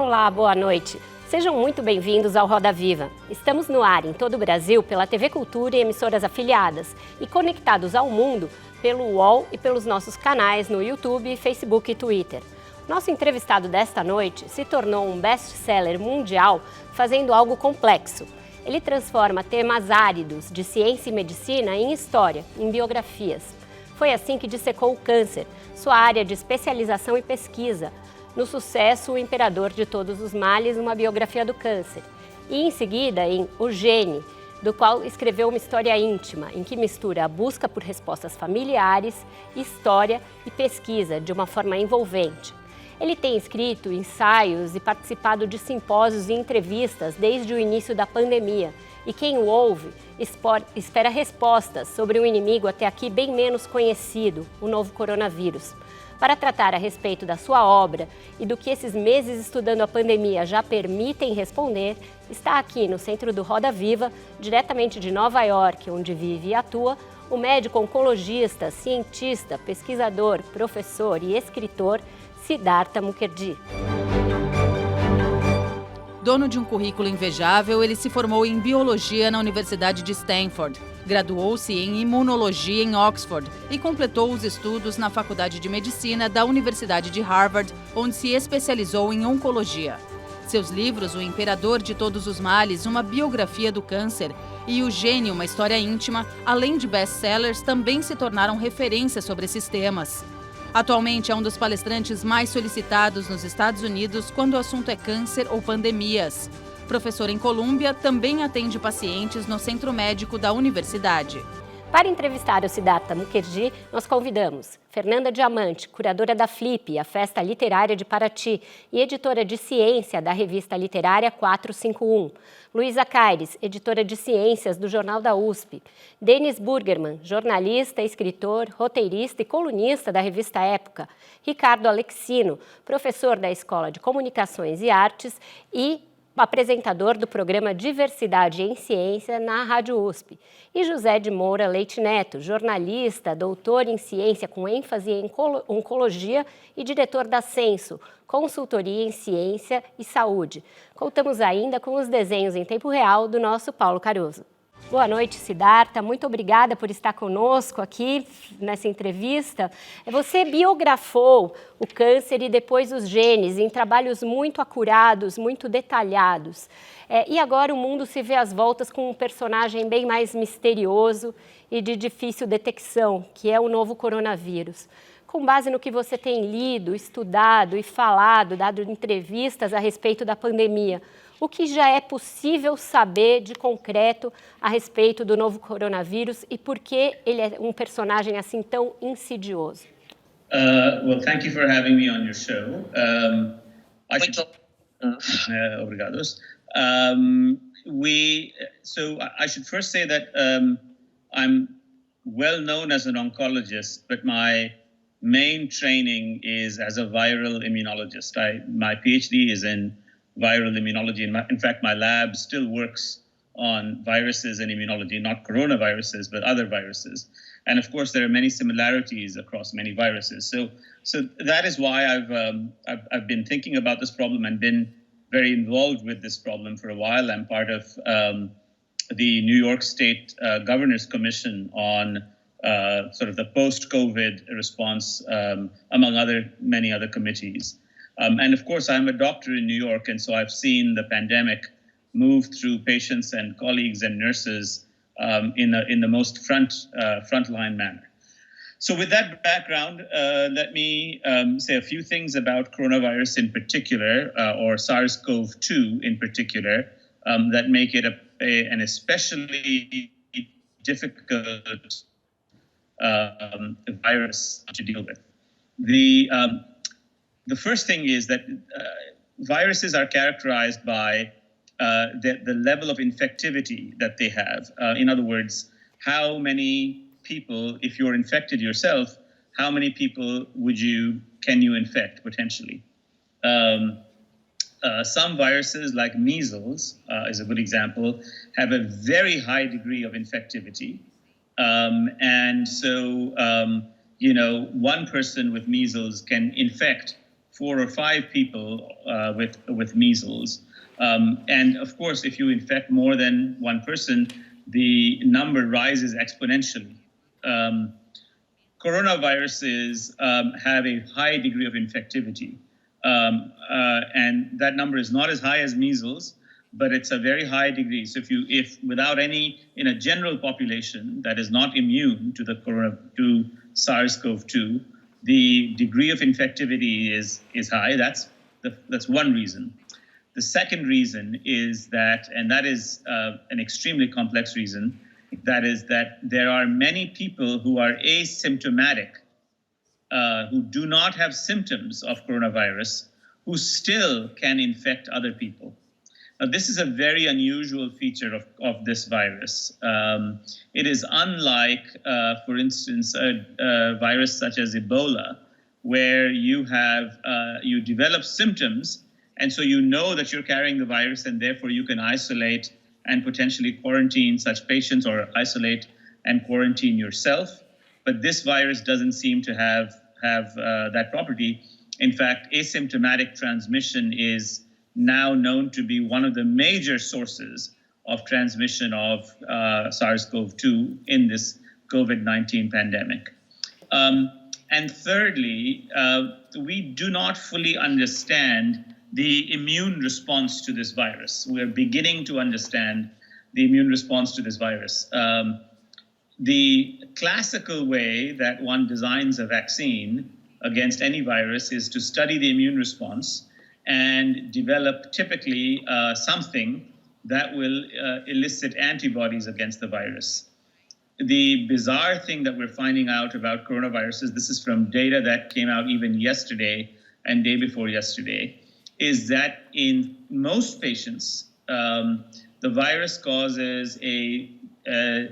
Olá, boa noite. Sejam muito bem-vindos ao Roda Viva. Estamos no ar em todo o Brasil pela TV Cultura e emissoras afiliadas e conectados ao mundo pelo UOL e pelos nossos canais no YouTube, Facebook e Twitter. Nosso entrevistado desta noite se tornou um best-seller mundial fazendo algo complexo. Ele transforma temas áridos de ciência e medicina em história, em biografias. Foi assim que dissecou o câncer, sua área de especialização e pesquisa. No sucesso, O Imperador de Todos os Males, uma biografia do câncer. E em seguida, em O Gene, do qual escreveu uma história íntima, em que mistura a busca por respostas familiares, história e pesquisa de uma forma envolvente. Ele tem escrito ensaios e participado de simpósios e entrevistas desde o início da pandemia. E quem o ouve espera respostas sobre um inimigo até aqui bem menos conhecido, o novo coronavírus. Para tratar a respeito da sua obra e do que esses meses estudando a pandemia já permitem responder, está aqui no centro do Roda Viva, diretamente de Nova York, onde vive e atua, o médico oncologista, cientista, pesquisador, professor e escritor Siddhartha Mukherjee. Dono de um currículo invejável, ele se formou em biologia na Universidade de Stanford. Graduou-se em imunologia em Oxford e completou os estudos na Faculdade de Medicina da Universidade de Harvard, onde se especializou em oncologia. Seus livros, O Imperador de Todos os Males, uma biografia do câncer, e O Gene, uma história íntima, além de best-sellers, também se tornaram referência sobre esses temas. Atualmente é um dos palestrantes mais solicitados nos Estados Unidos quando o assunto é câncer ou pandemias. Professor em Colômbia, também atende pacientes no Centro Médico da Universidade. Para entrevistar o Siddhartha Mukherjee, nós convidamos Fernanda Diamante, curadora da Flip, a Festa Literária de Paraty, e editora de ciência da revista literária 451. Luísa Caires, editora de ciências do Jornal da USP. Denis Burgerman, jornalista, escritor, roteirista e colunista da revista Época. Ricardo Alexino, professor da Escola de Comunicações e Artes e apresentador do programa Diversidade em Ciência na Rádio USP. E José de Moura Leite Neto, jornalista, doutor em ciência com ênfase em oncologia e diretor da Censo, consultoria em ciência e saúde. Contamos ainda com os desenhos em tempo real do nosso Paulo Caruso. Boa noite, Siddhartha. Muito obrigada por estar conosco aqui nessa entrevista. Você biografou o câncer e depois os genes em trabalhos muito acurados, muito detalhados. E agora o mundo se vê às voltas com um personagem bem mais misterioso e de difícil detecção, que é o novo coronavírus. Com base no que você tem lido, estudado e falado, dado entrevistas a respeito da pandemia, o que já é possível saber de concreto a respeito do novo coronavírus e por que ele é um personagem assim tão insidioso? Well, thank you for having me on your show. Obrigados. I should first say that I'm well known as an oncologist, but my main training is as a viral immunologist. My PhD is in viral immunology. In fact, my lab still works on viruses and immunology, not coronaviruses, but other viruses. And of course, there are many similarities across many viruses. So that is why I've been thinking about this problem and been very involved with this problem for a while. I'm part of the New York State Governor's Commission on sort of the post-COVID response, among many other committees. And of course, I'm a doctor in New York, and so I've seen the pandemic move through patients and colleagues and nurses in the most frontline manner. So with that background, let me say a few things about coronavirus in particular, or SARS-CoV-2 in particular, that make it an especially difficult virus to deal with. The first thing is that viruses are characterized by the level of infectivity that they have. In other words, how many people, if you're infected yourself, how many people can you infect potentially? Some viruses, like measles, is a good example, have a very high degree of infectivity. And so, one person with measles can infect 4 or 5 people with measles. And of course, if you infect more than one person, the number rises exponentially. Coronaviruses have a high degree of infectivity. And that number is not as high as measles, but it's a very high degree. So if without any, in a general population that is not immune to SARS-CoV-2, the degree of infectivity is high. That's one reason. The second reason is that, and that is an extremely complex reason, that is that there are many people who are asymptomatic, who do not have symptoms of coronavirus, who still can infect other people. Now, this is a very unusual feature of this virus. It is unlike, for instance, a virus such as Ebola, where you develop symptoms, and so you know that you're carrying the virus, and therefore you can isolate and potentially quarantine such patients, or isolate and quarantine yourself. But this virus doesn't seem to have that property. In fact, asymptomatic transmission is now known to be one of the major sources of transmission of SARS-CoV-2 in this COVID-19 pandemic. And thirdly, we do not fully understand the immune response to this virus. We're beginning to understand the immune response to this virus. The classical way that one designs a vaccine against any virus is to study the immune response and develop typically something that will elicit antibodies against the virus. The bizarre thing that we're finding out about coronaviruses, this is from data that came out even yesterday and day before yesterday, is that in most patients, the virus causes a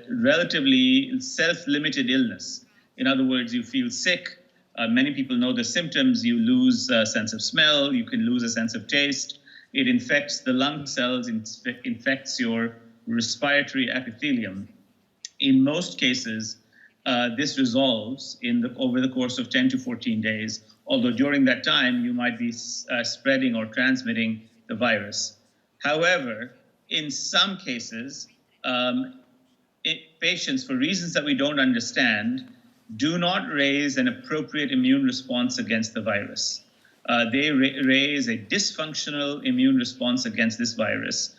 relatively self-limited illness. In other words, you feel sick. Many people know the symptoms. You lose a sense of smell. You can lose a sense of taste. It infects the lung cells, infects your respiratory epithelium. In most cases, this resolves over the course of 10 to 14 days, although during that time, you might be spreading or transmitting the virus. However, in some cases, patients, for reasons that we don't understand, do not raise an appropriate immune response against the virus. They raise a dysfunctional immune response against this virus.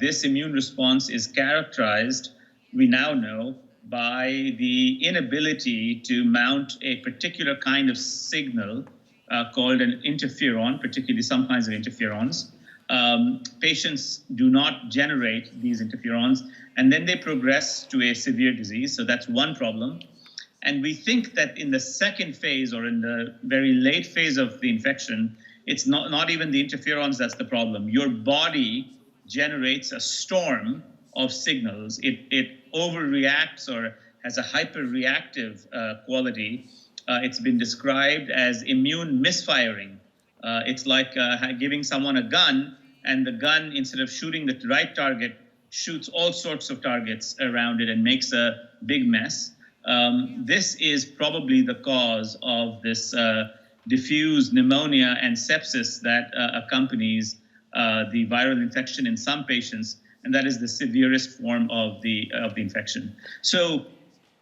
This immune response is characterized, we now know, by the inability to mount a particular kind of signal called an interferon, particularly some kinds of interferons. Patients do not generate these interferons, and then they progress to a severe disease. So that's one problem. And we think that in the second phase, or in the very late phase of the infection, it's not even the interferons that's the problem. Your body generates a storm of signals. It overreacts or has a hyperreactive quality. It's been described as immune misfiring. It's like giving someone a gun, and the gun, instead of shooting the right target, shoots all sorts of targets around it and makes a big mess. This is probably the cause of this diffuse pneumonia and sepsis that accompanies the viral infection in some patients, and that is the severest form of the infection. So,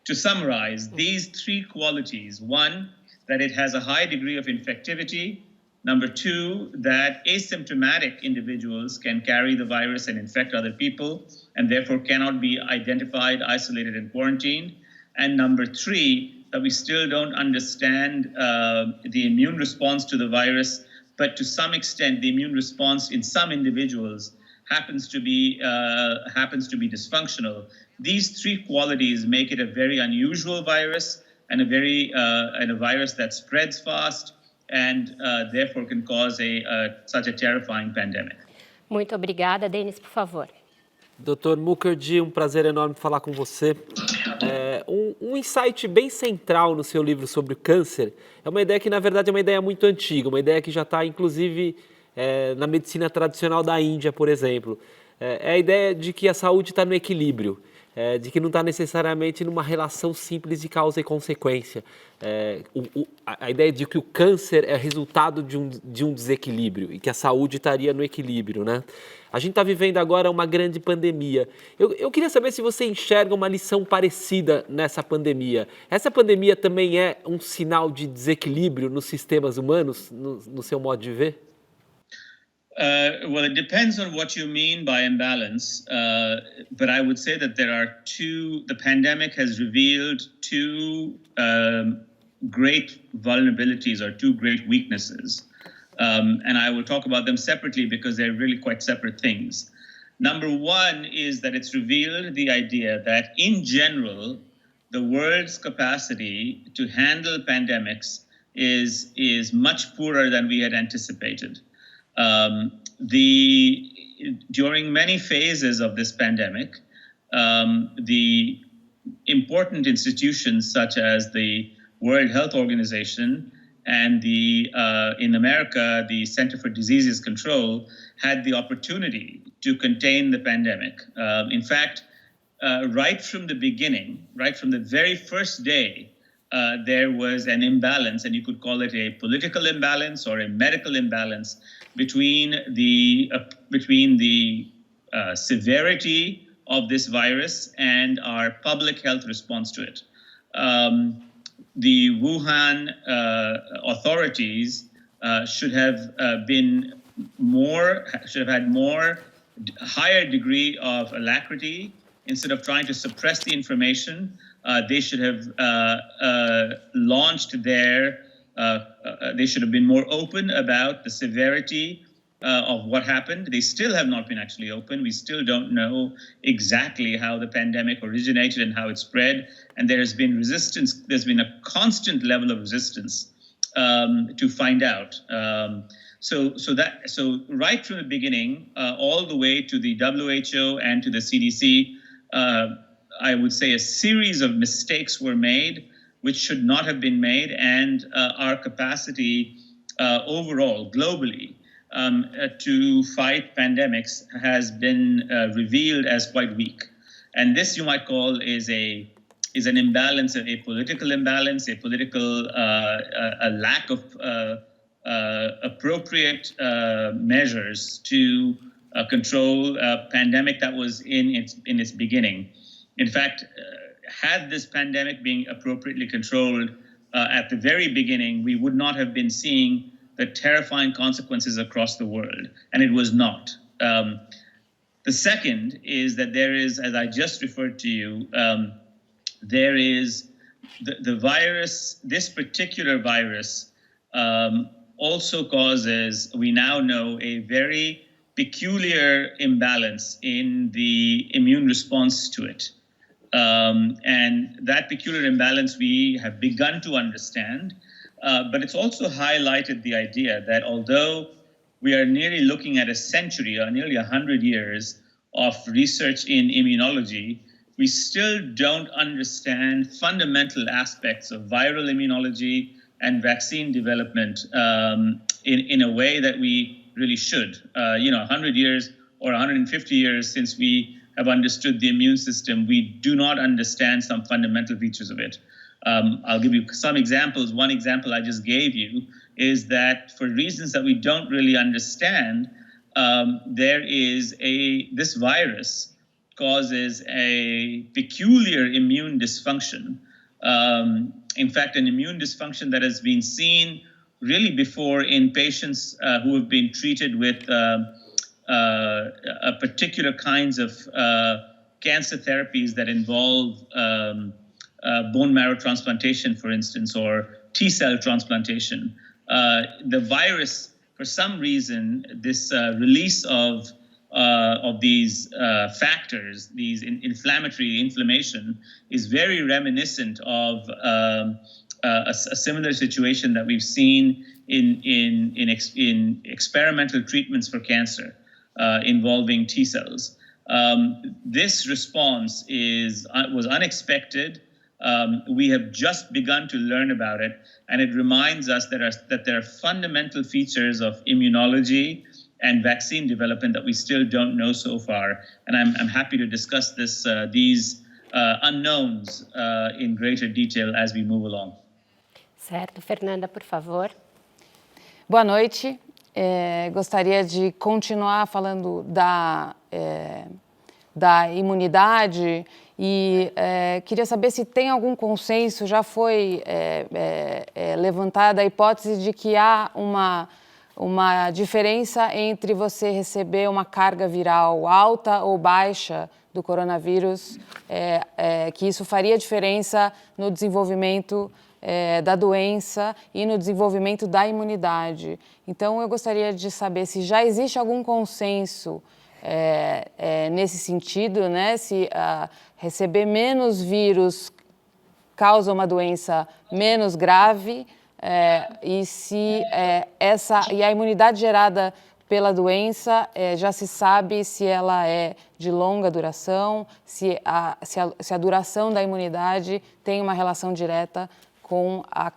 to summarize, these three qualities: one, that it has a high degree of infectivity; number two, that asymptomatic individuals can carry the virus and infect other people, and therefore cannot be identified, isolated, and quarantined; and number three, that we still don't understand the immune response to the virus, but to some extent, the immune response in some individuals happens to be dysfunctional. These three qualities make it a very unusual virus, and a virus that spreads fast, and therefore can cause such a terrifying pandemic. Muito obrigada. Denis, por favor. Dr. Mukherjee, um prazer enorme falar com você. Um insight bem central no seu livro sobre o câncer é uma ideia que, na verdade, é uma ideia muito antiga, uma ideia que já está, inclusive, na medicina tradicional da Índia, por exemplo. É a ideia de que a saúde está no equilíbrio. de que não está necessariamente numa relação simples de causa e consequência. A ideia de que o câncer é resultado de um desequilíbrio e que a saúde estaria no equilíbrio, né? A gente está vivendo agora uma grande pandemia. Eu queria saber se você enxerga uma lição parecida nessa pandemia. Essa pandemia também é um sinal de desequilíbrio nos sistemas humanos, no seu modo de ver? Well, it depends on what you mean by imbalance, but I would say that the pandemic has revealed two great vulnerabilities or two great weaknesses. And I will talk about them separately because they're really quite separate things. Number one is that it's revealed the idea that in general, the world's capacity to handle pandemics is much poorer than we had anticipated. During many phases of this pandemic, the important institutions such as the World Health Organization and in America, the Center for Disease Control had the opportunity to contain the pandemic. In fact, right from the beginning, right from the very first day, there was an imbalance, and you could call it a political imbalance or a medical imbalance between the severity of this virus and our public health response to it. The Wuhan authorities should have had higher degree of alacrity. Instead of trying to suppress the information, they should have they should have been more open about the severity of what happened. They still have not been actually open. We still don't know exactly how the pandemic originated and how it spread. And there has been resistance. There's been a constant level of resistance to find out. So right from the beginning, all the way to the WHO and to the CDC, I would say a series of mistakes were made which should not have been made, and our capacity overall, globally, to fight pandemics has been revealed as quite weak. And this you might call is an imbalance, a political imbalance, a political a lack of appropriate measures to control a pandemic that was in its beginning. In fact, had this pandemic been appropriately controlled at the very beginning, we would not have been seeing the terrifying consequences across the world, and it was not. The second is that there is, as I just referred to you, there is the virus, this particular virus also causes, we now know, a very peculiar imbalance in the immune response to it. And that peculiar imbalance we have begun to understand, but it's also highlighted the idea that although we are nearly looking at a century or nearly 100 years of research in immunology, we still don't understand fundamental aspects of viral immunology and vaccine development in a way that we really should. 100 years or 150 years since we have understood the immune system, we do not understand some fundamental features of it. I'll give you some examples. One example I just gave you is that for reasons that we don't really understand, this virus causes a peculiar immune dysfunction. In fact, an immune dysfunction that has been seen really before in patients who have been treated with particular kinds of cancer therapies that involve bone marrow transplantation, for instance, or T-cell transplantation. The virus, for some reason, this release of these factors, these inflammation, is very reminiscent of a similar situation that we've seen in experimental treatments for cancer involving T cells. This response was unexpected. We have just begun to learn about it, and it reminds us that there are fundamental features of immunology and vaccine development that we still don't know so far. And I'm happy to discuss these unknowns in greater detail as we move along. Certo. Fernanda, por favor. Boa noite. Gostaria de continuar falando da imunidade e queria saber se tem algum consenso, já foi levantada a hipótese de que há uma diferença entre você receber uma carga viral alta ou baixa do coronavírus, que isso faria diferença no desenvolvimento da doença e no desenvolvimento da imunidade. Então, eu gostaria de saber se já existe algum consenso nesse sentido, né? Se receber menos vírus causa uma doença menos grave e se a imunidade gerada pela doença já se sabe se ela é de longa duração, se a duração da imunidade tem uma relação direta com a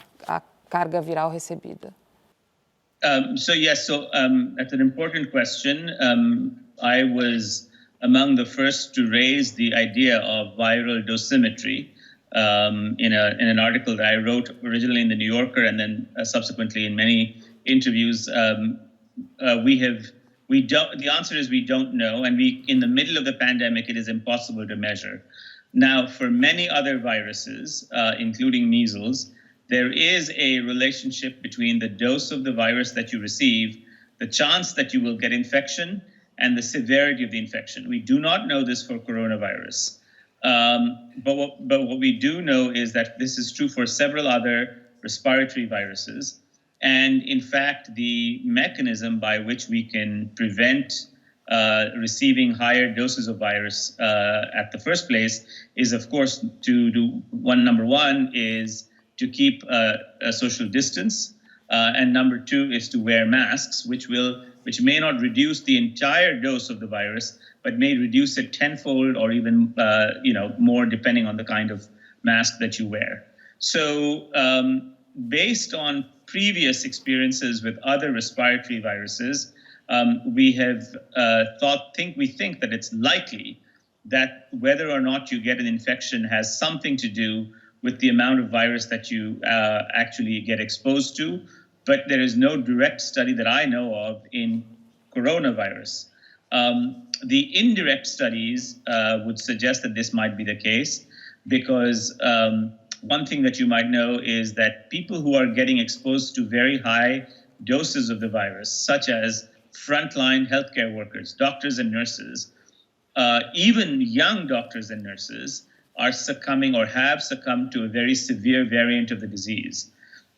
carga viral recebida. That's an important question. I was among the first to raise the idea of viral dosimetry in an article that I wrote originally in the New Yorker and then subsequently in many interviews. The answer is we don't know, and in the middle of the pandemic, it is impossible to measure. Now, for many other viruses, including measles, there is a relationship between the dose of the virus that you receive, the chance that you will get infection, and the severity of the infection. We do not know this for coronavirus. But what we do know is that this is true for several other respiratory viruses. And in fact, the mechanism by which we can prevent receiving higher doses of virus at the first place is, of course, to do number one is to keep a social distance, and number two is to wear masks, which may not reduce the entire dose of the virus, but may reduce it tenfold or even more, depending on the kind of mask that you wear. So, based on previous experiences with other respiratory viruses, we have we think that it's likely that whether or not you get an infection has something to do with the amount of virus that you actually get exposed to, but there is no direct study that I know of in coronavirus. The indirect studies would suggest that this might be the case because one thing that you might know is that people who are getting exposed to very high doses of the virus, such as frontline healthcare workers, doctors and nurses, even young doctors and nurses, are succumbing or have succumbed to a very severe variant of the disease.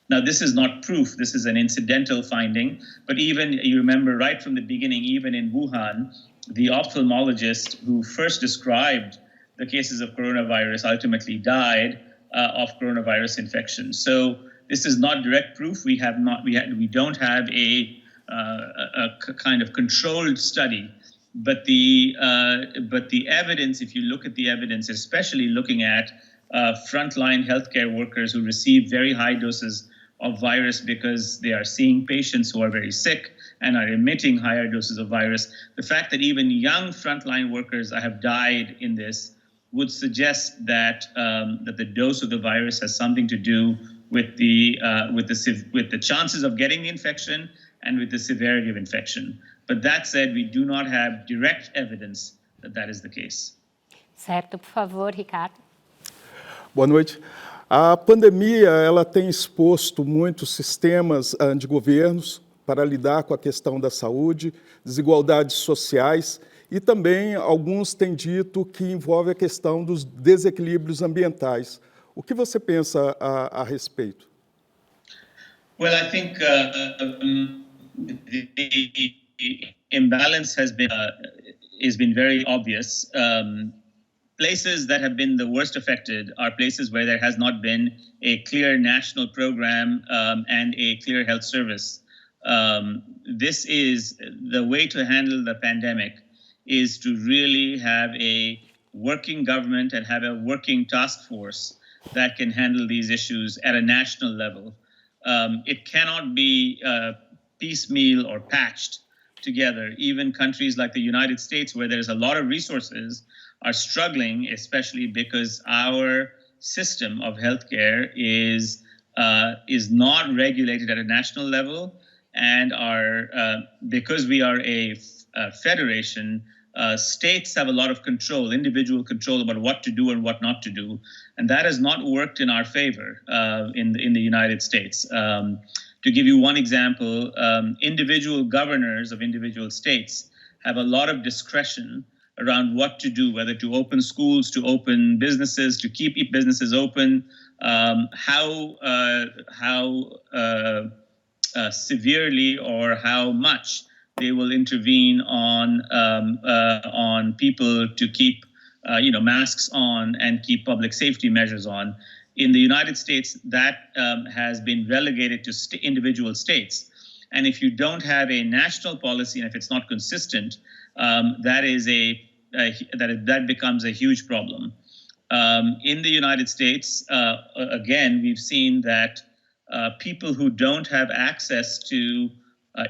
Now, this is not proof. This is an incidental finding. But even, you remember right from the beginning, even in Wuhan, the ophthalmologist who first described the cases of coronavirus ultimately died of coronavirus infection. So this is not direct proof. We don't have a kind of controlled study. But the evidence, if you look at the evidence, especially looking at frontline healthcare workers who receive very high doses of virus because they are seeing patients who are very sick and are emitting higher doses of virus, the fact that even young frontline workers have died in this would suggest that the dose of the virus has something to do with the chances of getting the infection and with the severity of infection. But that said, we do not have direct evidence that is the case. Certo, por favor, Ricardo. Boa noite. A pandemia ela tem exposto muitos sistemas de governos para lidar com a questão da saúde, desigualdades sociais e também alguns têm dito que envolve a questão dos desequilíbrios ambientais. O que você pensa a respeito? Well, I think the imbalance has been very obvious. Places that have been the worst affected are places where there has not been a clear national program and a clear health service. This is the way to handle the pandemic, is to really have a working government and have a working task force that can handle these issues at a national level. It cannot be piecemeal or patched together. Even countries like the United States, where there's a lot of resources, are struggling, especially because our system of healthcare is not regulated at a national level, and because we are a federation, states have a lot of control, individual control about what to do and what not to do, and that has not worked in our favor in the United States. To give you one example, individual governors of individual states have a lot of discretion around what to do, whether to open schools, to open businesses, to keep businesses open, how severely or how much they will intervene on people to keep masks on and keep public safety measures on. In the United States, that has been relegated to individual states. And if you don't have a national policy, and if it's not consistent, that becomes a huge problem. In the United States, again, we've seen that people who don't have access to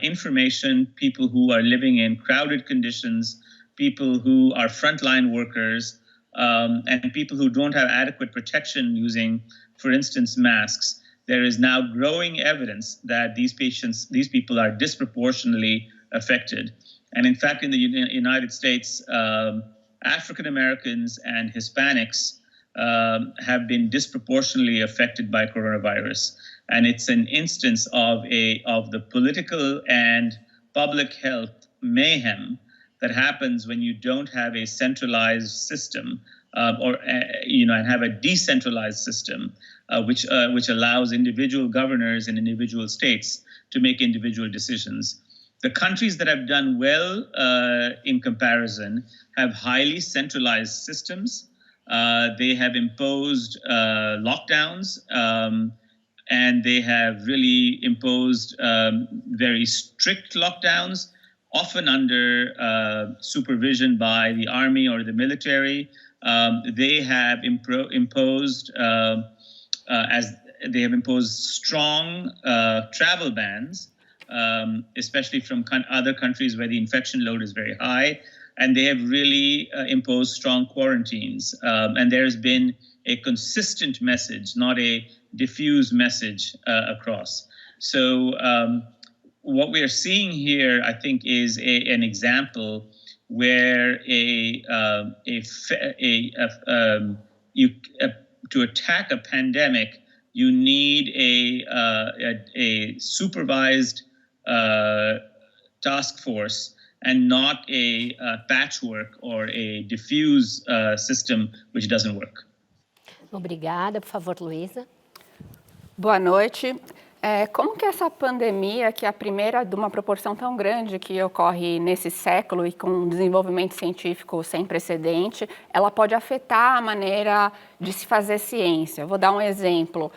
information, people who are living in crowded conditions, people who are frontline workers, and people who don't have adequate protection using, for instance, masks, there is now growing evidence that these people are disproportionately affected. And in fact, in the United States, African Americans and Hispanics have been disproportionately affected by coronavirus. And it's an instance of the political and public health mayhem that happens when you don't have a centralized system and have a decentralized system, which allows individual governors in individual states to make individual decisions. The countries that have done well in comparison have highly centralized systems. They have imposed lockdowns, and they have really imposed very strict lockdowns, often under supervision by the army or the military. They have imposed strong travel bans, especially from other countries where the infection load is very high, and they have really imposed strong quarantines. And there has been a consistent message, not a diffuse message across. So what we are seeing here, I think, is an example where to attack a pandemic, you need a supervised task force and not a patchwork or a diffuse system which doesn't work. Obrigada. Por favor, Luísa. Boa noite. Como que essa pandemia, que é a primeira de uma proporção tão grande que ocorre nesse século e com um desenvolvimento científico sem precedente, ela pode afetar a maneira de se fazer ciência? Vou dar um exemplo.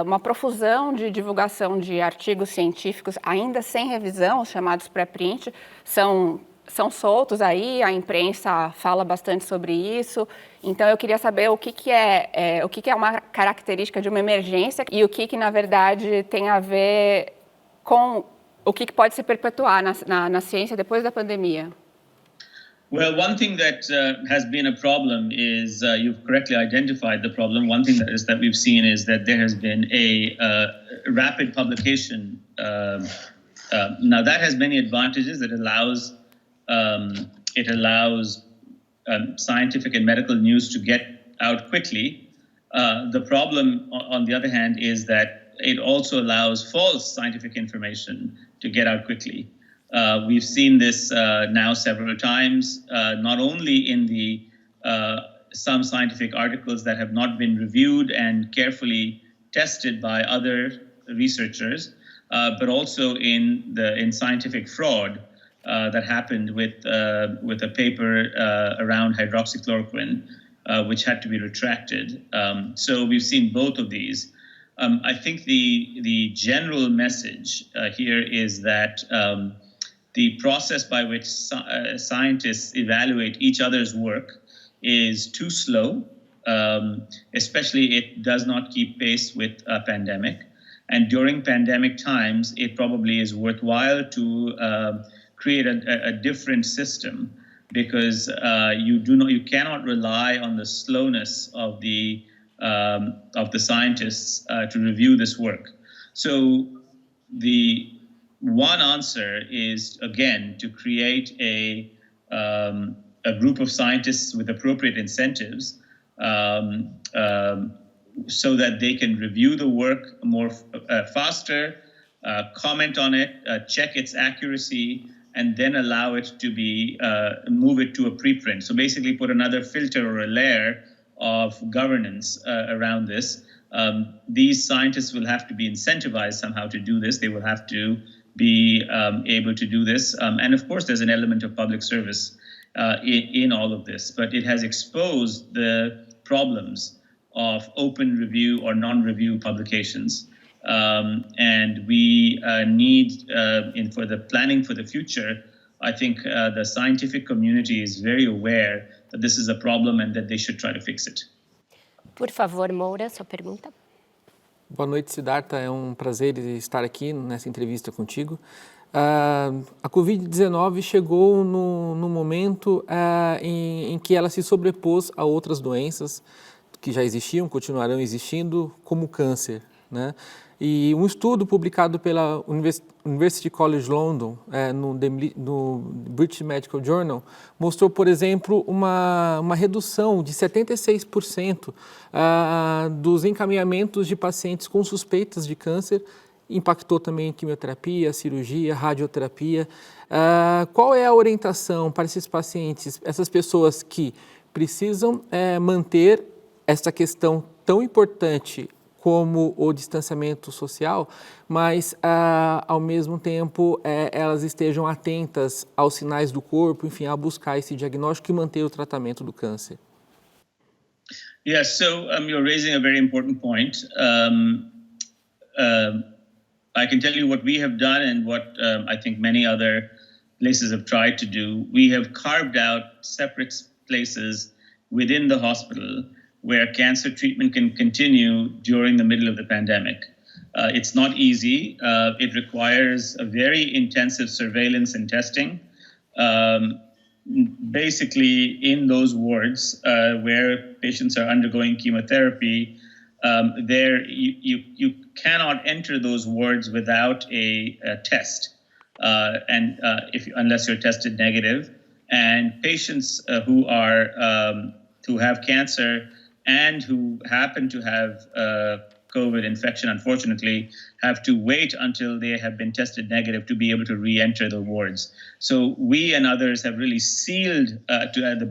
Uma profusão de divulgação de artigos científicos ainda sem revisão, os chamados pré-print, são soltos aí, a imprensa fala bastante sobre isso. Então, eu queria saber o que é uma característica de uma emergência e o que na verdade, tem a ver com o que pode se perpetuar na ciência depois da pandemia. Well, one thing that has been a problem is, you've correctly identified the problem. One thing that we've seen is that there has been a rapid publication. Now, that has many advantages. It allows scientific and medical news to get out quickly. The problem, on the other hand, is that it also allows false scientific information to get out quickly. We've seen this now several times, not only in the some scientific articles that have not been reviewed and carefully tested by other researchers, but also in scientific fraud. That happened with a paper around hydroxychloroquine, which had to be retracted. So we've seen both of these. I think the general message here is that the process by which scientists evaluate each other's work is too slow. Especially, it does not keep pace with a pandemic. And during pandemic times, it probably is worthwhile to create a different system because you cannot rely on the slowness of the scientists to review this work. So the one answer is, again, to create a group of scientists with appropriate incentives so that they can review the work more faster, comment on it, check its accuracy, and then allow it to be move it to a preprint. So basically put another filter or a layer of governance around this. These scientists will have to be incentivized somehow to do this. They will have to be able to do this. And of course, there's an element of public service in all of this, but it has exposed the problems of open review or non-review publications. And we need, for the planning for the future, I think the scientific community is very aware that this is a problem and that they should try to fix it. Por favor, Moura, sua pergunta. Boa noite, Siddhartha. É um prazer estar aqui nessa entrevista contigo. A Covid-19 chegou no momento em que ela se sobrepôs a outras doenças que já existiam, continuarão existindo, como o câncer, né? E um estudo publicado pela University College London, no British Medical Journal, mostrou, por exemplo, uma redução de 76% dos encaminhamentos de pacientes com suspeitas de câncer. Impactou também quimioterapia, cirurgia, radioterapia. Qual é a orientação para esses pacientes, essas pessoas que precisam manter essa questão tão importante como o distanciamento social, mas ao mesmo tempo elas estejam atentas aos sinais do corpo, enfim, a buscar esse diagnóstico e manter o tratamento do câncer? Yes, so you're raising a very important point. I can tell you what we have done and what I think many other places have tried to do. We have carved out separate places within the hospital where cancer treatment can continue during the middle of the pandemic. It's not easy. It requires a very intensive surveillance and testing. Basically, in those wards where patients are undergoing chemotherapy, you cannot enter those wards without a test, unless you're tested negative. And patients who have cancer and who happen to have COVID infection, unfortunately, have to wait until they have been tested negative to be able to re-enter the wards. So we and others have really sealed to the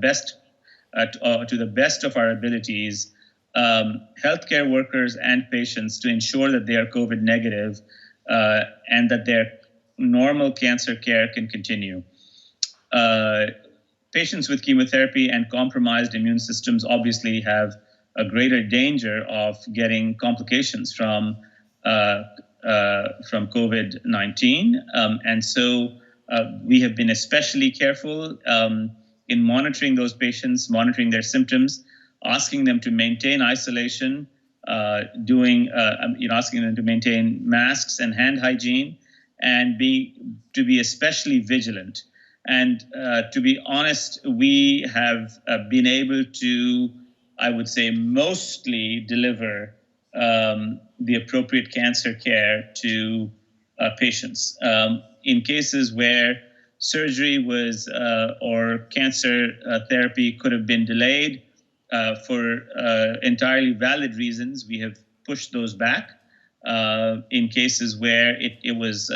best of our abilities healthcare workers and patients to ensure that they are COVID negative and that their normal cancer care can continue. Patients with chemotherapy and compromised immune systems obviously have a greater danger of getting complications from COVID-19. And so we have been especially careful in monitoring those patients, monitoring their symptoms, asking them to maintain isolation, asking them to maintain masks and hand hygiene, and to be especially vigilant. And to be honest, we have been able to, I would say, mostly deliver the appropriate cancer care to patients. In cases where surgery was or cancer therapy could have been delayed for entirely valid reasons, we have pushed those back. In cases where it was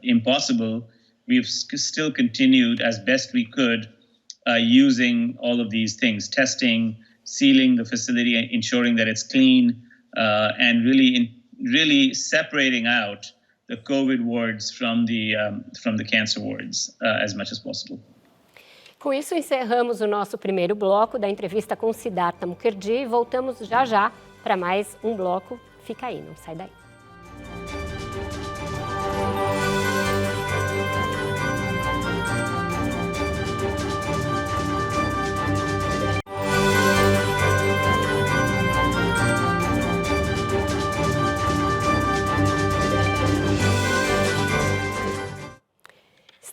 impossible, we've still continued as best we could using all of these things, testing, sealing the facility, ensuring that it's clean, and really separating out the COVID wards from the cancer wards as much as possible. Com isso, encerramos o nosso primeiro bloco da entrevista com Siddhartha Mukherjee e voltamos já para mais um bloco. Fica aí, não sai daí.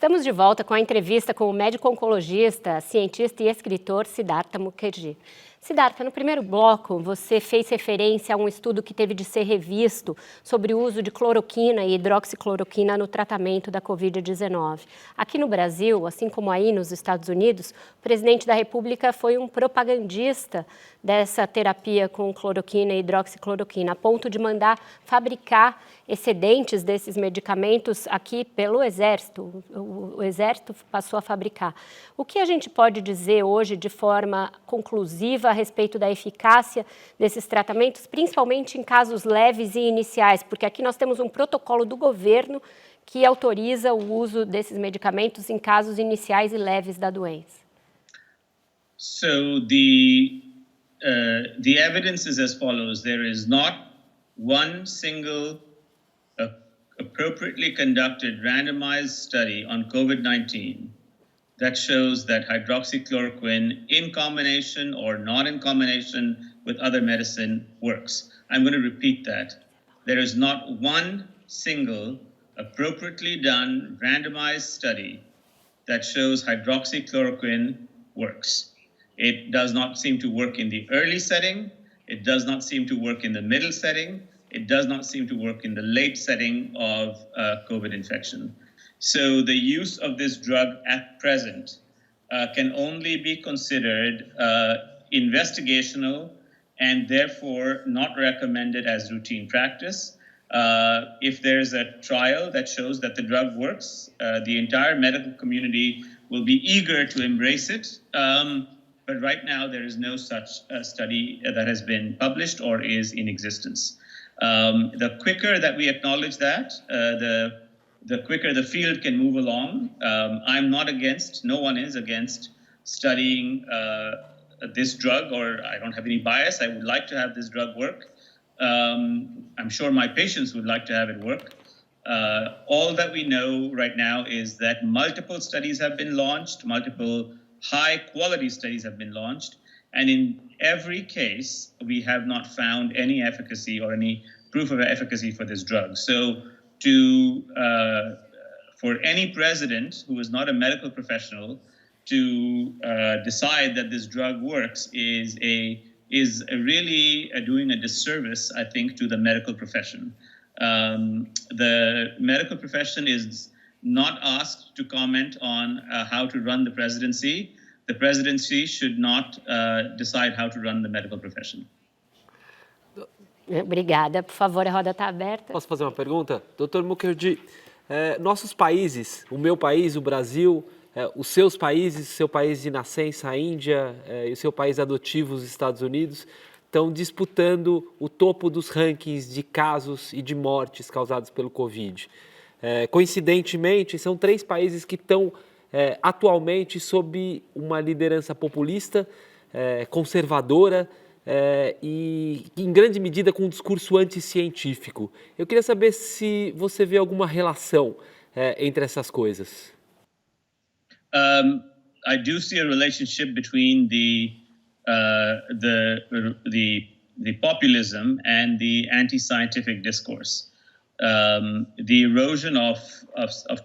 Estamos de volta com a entrevista com o médico oncologista, cientista e escritor Siddhartha Mukherjee. Siddhartha, no primeiro bloco, você fez referência a um estudo que teve de ser revisto sobre o uso de cloroquina e hidroxicloroquina no tratamento da Covid-19. Aqui no Brasil, assim como aí nos Estados Unidos, o presidente da República foi um propagandista dessa terapia com cloroquina e hidroxicloroquina, a ponto de mandar fabricar excedentes desses medicamentos aqui pelo Exército. O Exército passou a fabricar. O que a gente pode dizer hoje de forma conclusiva a respeito da eficácia desses tratamentos, principalmente em casos leves e iniciais? Porque aqui nós temos um protocolo do governo que autoriza o uso desses medicamentos em casos iniciais e leves da doença. So the evidence is as follows. There is not one single appropriately conducted randomized study on COVID-19 that shows that hydroxychloroquine in combination or not in combination with other medicine works. I'm going to repeat that. There is not one single appropriately done randomized study that shows hydroxychloroquine works. It does not seem to work in the early setting. It does not seem to work in the middle setting. It does not seem to work in the late setting of COVID infection. So the use of this drug at present can only be considered investigational and therefore not recommended as routine practice. If there's a trial that shows that the drug works, the entire medical community will be eager to embrace it. But right now, there is no such study that has been published or is in existence. The quicker that we acknowledge that, the quicker the field can move along. I'm not against, no one is against studying this drug, or I don't have any bias. I would like to have this drug work. I'm sure my patients would like to have it work. All that we know right now is that multiple studies have been launched, multiple high-quality studies have been launched, and in every case, we have not found any efficacy or any proof of efficacy for this drug. So for any president who is not a medical professional to decide that this drug works is really doing a disservice, I think, to the medical profession. The medical profession is not asked to comment on how to run the presidency. The presidency should not decide how to run the medical profession. Obrigada. Por favor, a roda está aberta. Posso fazer uma pergunta? Dr. Mukherjee, nossos países, o meu país, o Brasil, os seus países, seu país de nascença, a Índia, e o seu país adotivo, os Estados Unidos, estão disputando o topo dos rankings de casos e de mortes causados pelo Covid. Coincidentemente, são 3 países que estão atualmente sob uma liderança populista, conservadora e, em grande medida, com um discurso anticientífico. Eu queria saber se você vê alguma relação entre essas coisas. I do see a relationship between the populism and the anti-scientific discourse. The erosion of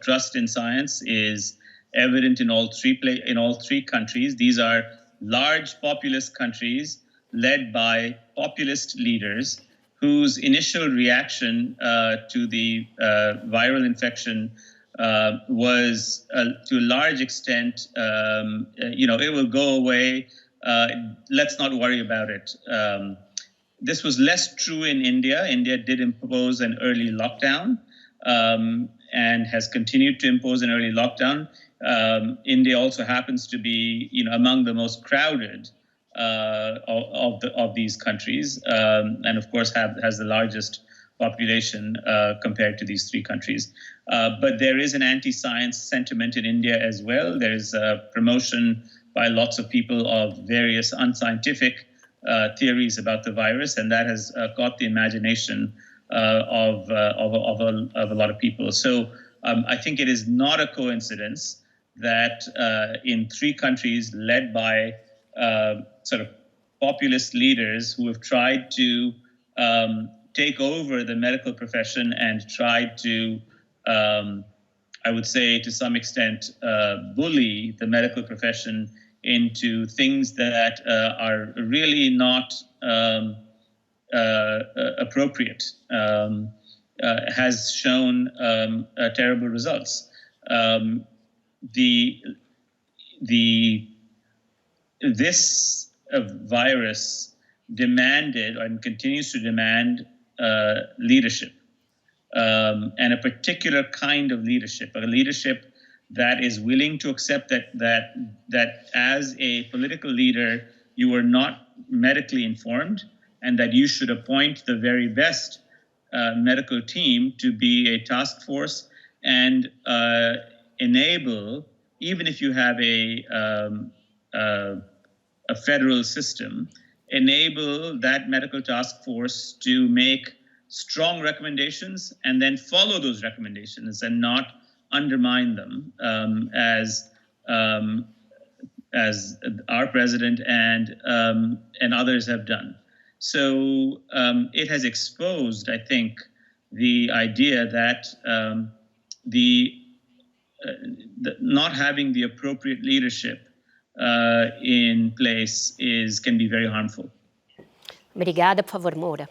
trust in science is evident in all three countries. These are large populist countries led by populist leaders whose initial reaction to the viral infection was to a large extent, it will go away. Let's not worry about it. This was less true in India. India did impose an early lockdown and has continued to impose an early lockdown. India also happens to be, among the most crowded of these countries, and of course has the largest population compared to these 3 countries. But there is an anti-science sentiment in India as well. There's a promotion by lots of people of various unscientific theories about the virus, and that has caught the imagination of a lot of people. So I think it is not a coincidence that in 3 countries led by sort of populist leaders who have tried to take over the medical profession and tried to I would say, to some extent, bully the medical profession into things that are really not appropriate, has shown terrible results. This virus demanded and continues to demand leadership, and a particular kind of leadership, a leadership that is willing to accept that as a political leader, you are not medically informed, and that you should appoint the very best medical team to be a task force and enable, even if you have a federal system, enable that medical task force to make strong recommendations and then follow those recommendations and not undermine them, as our president and others have done. So it has exposed, I think, the idea that the not having the appropriate leadership in place can be very harmful. Obrigada, por favor, Moura.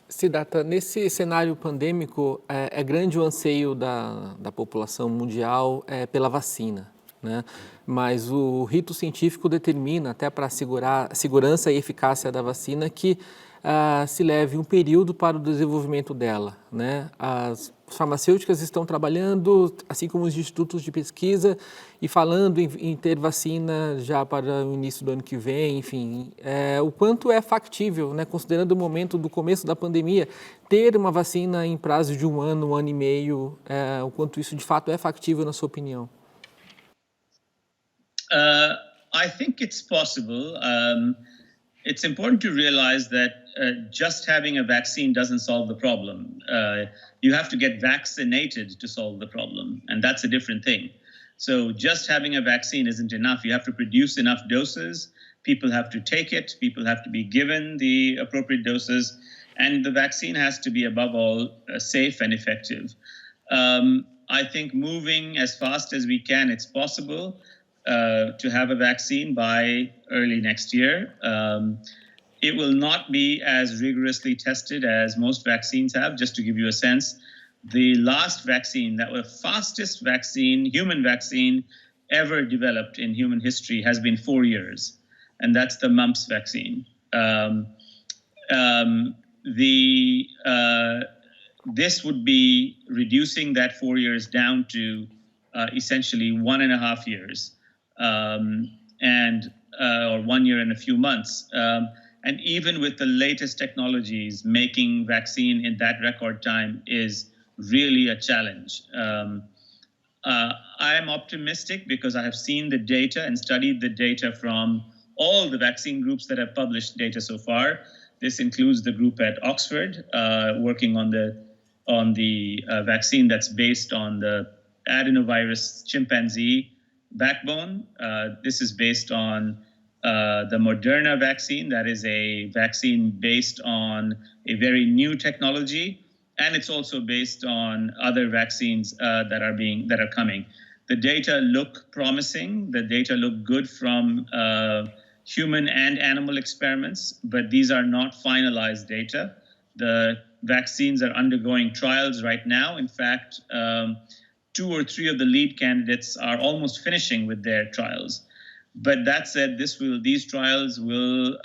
Siddhartha, nesse cenário pandêmico, é grande o anseio da população mundial pela vacina, né? Mas o rito científico determina, até para assegurar a segurança e eficácia da vacina, que se leve um período para o desenvolvimento dela, né? As farmacêuticas estão trabalhando, assim como os institutos de pesquisa, e falando em ter vacina já para o início do ano que vem, enfim. O quanto é factível, né, considerando o momento do começo da pandemia, ter uma vacina em prazo de um ano e meio, o quanto isso de fato é factível, na sua opinião? I think it's possible. It's important to realize that just having a vaccine doesn't solve the problem. You have to get vaccinated to solve the problem, and that's a different thing. So just having a vaccine isn't enough. You have to produce enough doses. People have to take it. People have to be given the appropriate doses. And the vaccine has to be, above all, safe and effective. I think moving as fast as we can, it's possible to have a vaccine by early next year. It will not be as rigorously tested as most vaccines have. Just to give you a sense, the last vaccine, that was the fastest vaccine, human vaccine ever developed in human history, has been 4 years, and that's the mumps vaccine. This would be reducing that 4 years down to essentially 1.5 years, or 1 year and a few months. And even with the latest technologies, making vaccine in that record time is really a challenge. I am optimistic because I have seen the data and studied the data from all the vaccine groups that have published data so far. This includes the group at Oxford, working on the vaccine that's based on the adenovirus chimpanzee backbone. This is based on the Moderna vaccine, that is a vaccine based on a very new technology, and it's also based on other vaccines that are coming. The data look promising. The data look good from human and animal experiments, but these are not finalized data. The vaccines are undergoing trials right now. In fact, 2 or 3 of the lead candidates are almost finishing with their trials. But that said, these trials will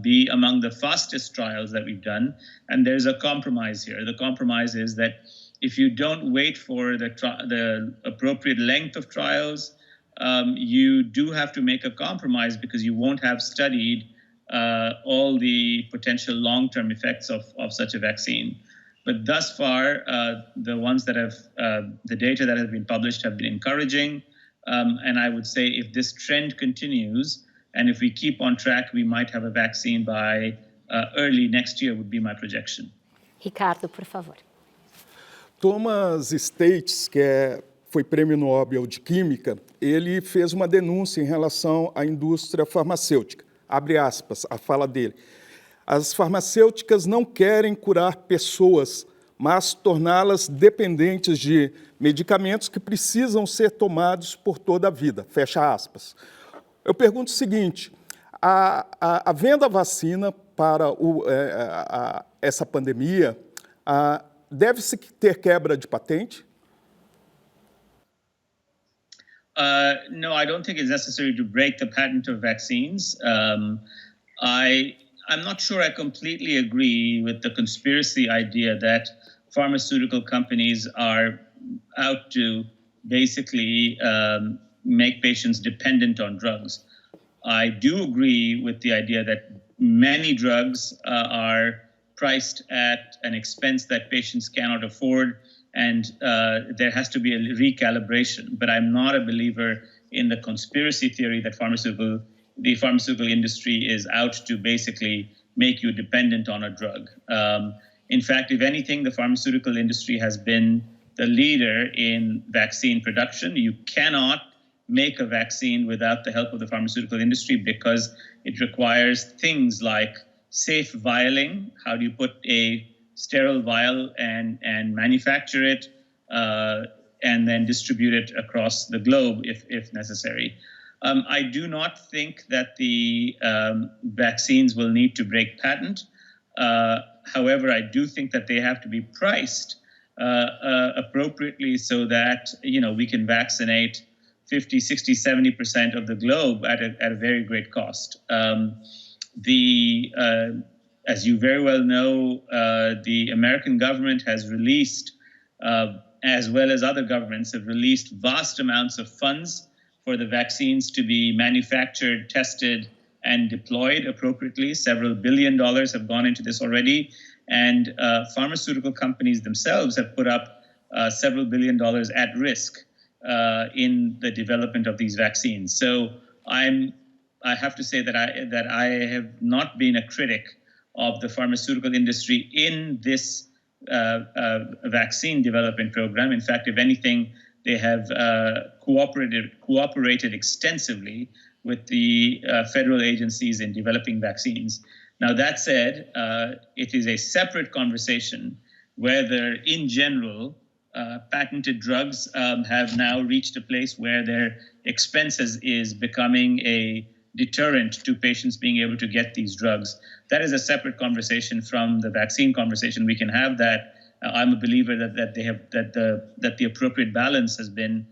be among the fastest trials that we've done. And there's a compromise here. The compromise is that if you don't wait for the appropriate length of trials, you do have to make a compromise because you won't have studied all the potential long-term effects of such a vaccine. But thus far, the ones that have, the data that have been published have been encouraging. And I would say if this trend continues, and if we keep on track, we might have a vaccine by early next year, would be my projection. Ricardo, por favor. Thomas States, foi prêmio Nobel de Química, ele fez uma denúncia em relação à indústria farmacêutica. Abre aspas, a fala dele. As farmacêuticas não querem curar pessoas, mas torná-las dependentes de medicamentos que precisam ser tomados por toda a vida, fecha aspas. Eu pergunto o seguinte, havendo a vacina para essa pandemia, deve-se ter quebra de patente? No, I don't think it's necessary to break the patent of vaccines. I'm not sure I completely agree with the conspiracy idea that pharmaceutical companies are out to basically make patients dependent on drugs. I do agree with the idea that many drugs are priced at an expense that patients cannot afford, and there has to be a recalibration. But I'm not a believer in the conspiracy theory that the pharmaceutical industry is out to basically make you dependent on a drug. In fact, if anything, the pharmaceutical industry has been the leader in vaccine production. You cannot make a vaccine without the help of the pharmaceutical industry because it requires things like safe vialing. How do you put a sterile vial and manufacture it and then distribute it across the globe if necessary? I do not think that the vaccines will need to break patent. However, I do think that they have to be priced appropriately so that we can vaccinate 50, 60, 70% of the globe at a very great cost. As you very well know, the American government has released, as well as other governments, have released vast amounts of funds for the vaccines to be manufactured, tested, and deployed appropriately. Several $1 billion have gone into this already. And pharmaceutical companies themselves have put up several $1 billion at risk in the development of these vaccines. So I have to say that I have not been a critic of the pharmaceutical industry in this vaccine development program. In fact, if anything, they have cooperated extensively with the federal agencies in developing vaccines. Now, that said, it is a separate conversation whether, in general, patented drugs have now reached a place where their expenses is becoming a deterrent to patients being able to get these drugs. That is a separate conversation from the vaccine conversation. We can have that. I'm a believer that the appropriate balance has been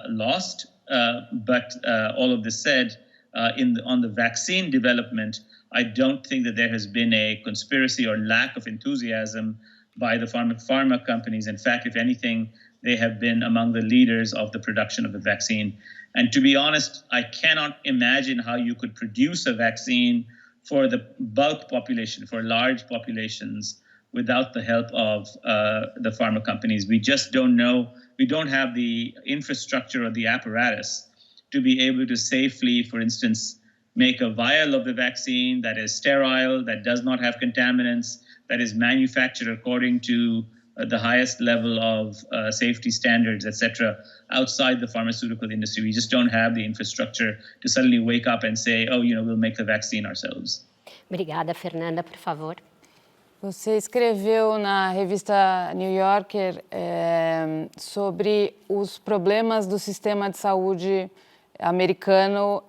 lost. But all of this said, on the vaccine development, I don't think that there has been a conspiracy or lack of enthusiasm by the pharma companies. In fact, if anything, they have been among the leaders of the production of the vaccine. And to be honest, I cannot imagine how you could produce a vaccine for the bulk population, for large populations, without the help of the pharma companies. We just don't know. We don't have the infrastructure or the apparatus to be able to safely, for instance, make a vial of the vaccine that is sterile, that does not have contaminants, that is manufactured according to the highest level of safety standards, etc., outside the pharmaceutical industry. We just don't have the infrastructure to suddenly wake up and say, oh, we'll make the vaccine ourselves. Obrigada, Fernanda, por favor. Você escreveu na revista New Yorker sobre os problemas do sistema de saúde americano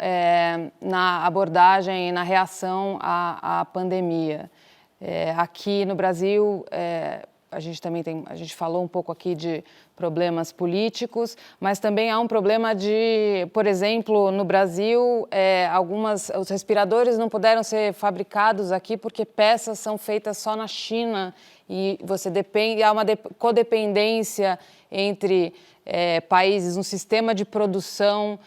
na abordagem e na reação à pandemia. Aqui no Brasil, a gente falou um pouco aqui de problemas políticos, mas também há um problema de, por exemplo, no Brasil, os respiradores não puderam ser fabricados aqui porque peças são feitas só na China e há uma codependência entre países, um sistema de produção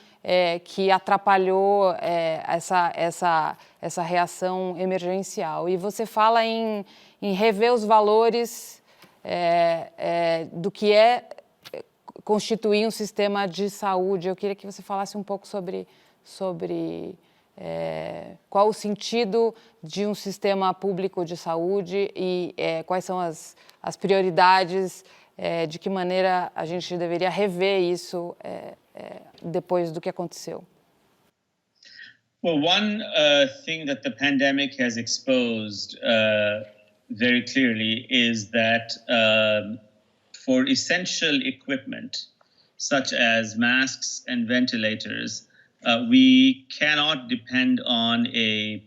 que atrapalhou essa reação emergencial. E você fala em rever os valores do que constituir um sistema de saúde. Eu queria que você falasse um pouco sobre qual o sentido de um sistema público de saúde e quais são as prioridades, de que maneira a gente deveria rever isso depois do que aconteceu. Well, one thing that the pandemic has exposed very clearly is that for essential equipment, such as masks and ventilators, we cannot depend on a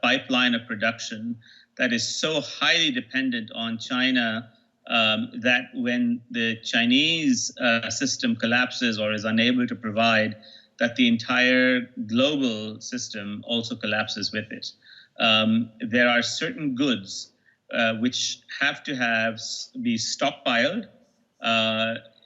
pipeline of production that is so highly dependent on China that when the Chinese system collapses or is unable to provide, that the entire global system also collapses with it. There are certain goods which have to be stockpiled.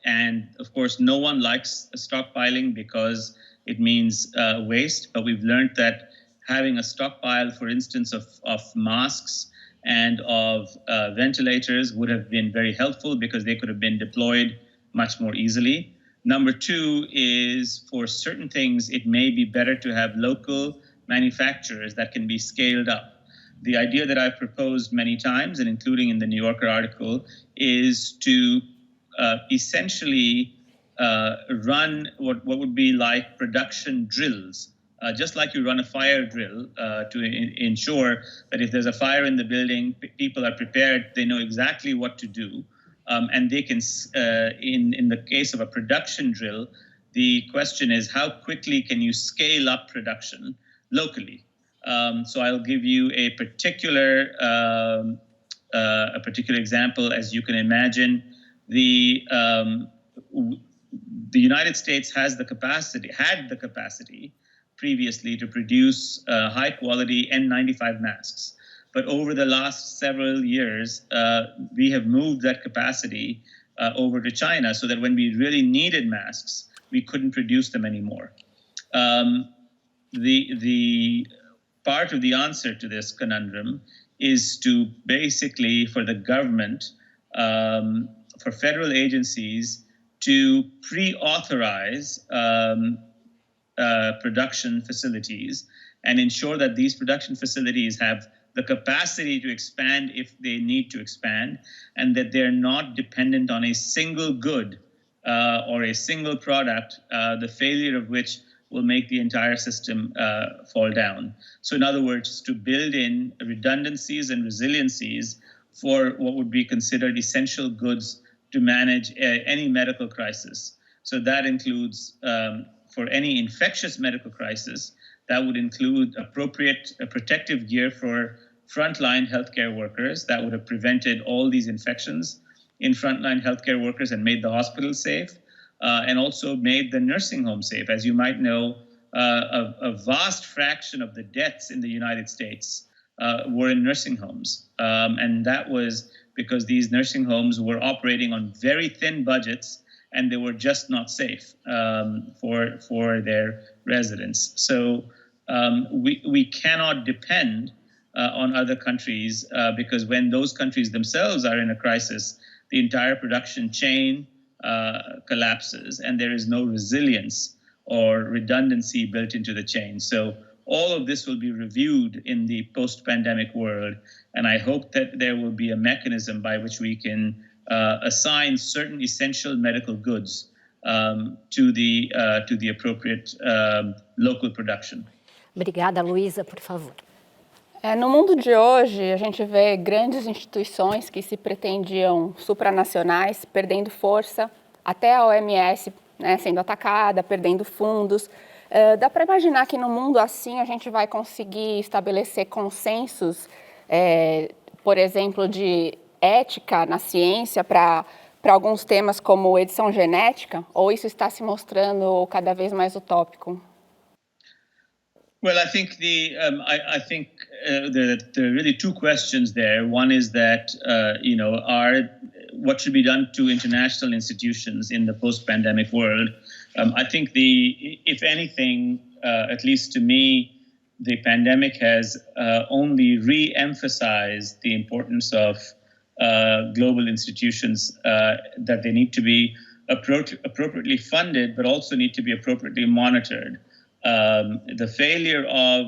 And of course, no one likes stockpiling because it means waste. But we've learned that having a stockpile, for instance, of masks and of ventilators would have been very helpful because they could have been deployed much more easily. Number two is for certain things, it may be better to have local manufacturers that can be scaled up. The idea that I've proposed many times, and including in the New Yorker article, is to essentially run what would be like production drills, just like you run a fire drill to ensure that if there's a fire in the building, people are prepared, they know exactly what to do. And they can, in the case of a production drill, the question is how quickly can you scale up production locally? So I'll give you a particular example. As you can imagine, the United States had the capacity previously to produce high quality N95 masks. But over the last several years, we have moved that capacity over to China so that when we really needed masks, we couldn't produce them anymore. The part of the answer to this conundrum is to basically, for the government, for federal agencies to pre-authorize production facilities and ensure that these production facilities have the capacity to expand if they need to expand, and that they're not dependent on a single good or a single product, the failure of which will make the entire system fall down. So in other words, to build in redundancies and resiliencies for what would be considered essential goods to manage any medical crisis. So that includes, for any infectious medical crisis, that would include appropriate protective gear for frontline healthcare workers that would have prevented all these infections in frontline healthcare workers and made the hospital safe, and also made the nursing home safe. As you might know, a vast fraction of the deaths in the United States were in nursing homes. And that was because these nursing homes were operating on very thin budgets and they were just not safe for their residents. So we cannot depend on other countries because when those countries themselves are in a crisis, the entire production chain collapses and there is no resilience or redundancy built into the chain. So all of this will be reviewed in the post-pandemic world, and I hope that there will be a mechanism by which we can assign certain essential medical goods to the appropriate local production. Obrigada, Luísa, por favor. No mundo de hoje, a gente vê grandes instituições que se pretendiam supranacionais perdendo força, até a OMS, né, sendo atacada, perdendo fundos. Dá para imaginar que no mundo assim a gente vai conseguir estabelecer consensos, por exemplo, de ética na ciência para alguns temas como edição genética? Ou isso está se mostrando cada vez mais utópico? Well, I think there are really two questions there. One is that what should be done to international institutions in the post-pandemic world. I think if anything, at least to me, the pandemic has only re-emphasized the importance of global institutions, that they need to be appropriately funded, but also need to be appropriately monitored. The failure of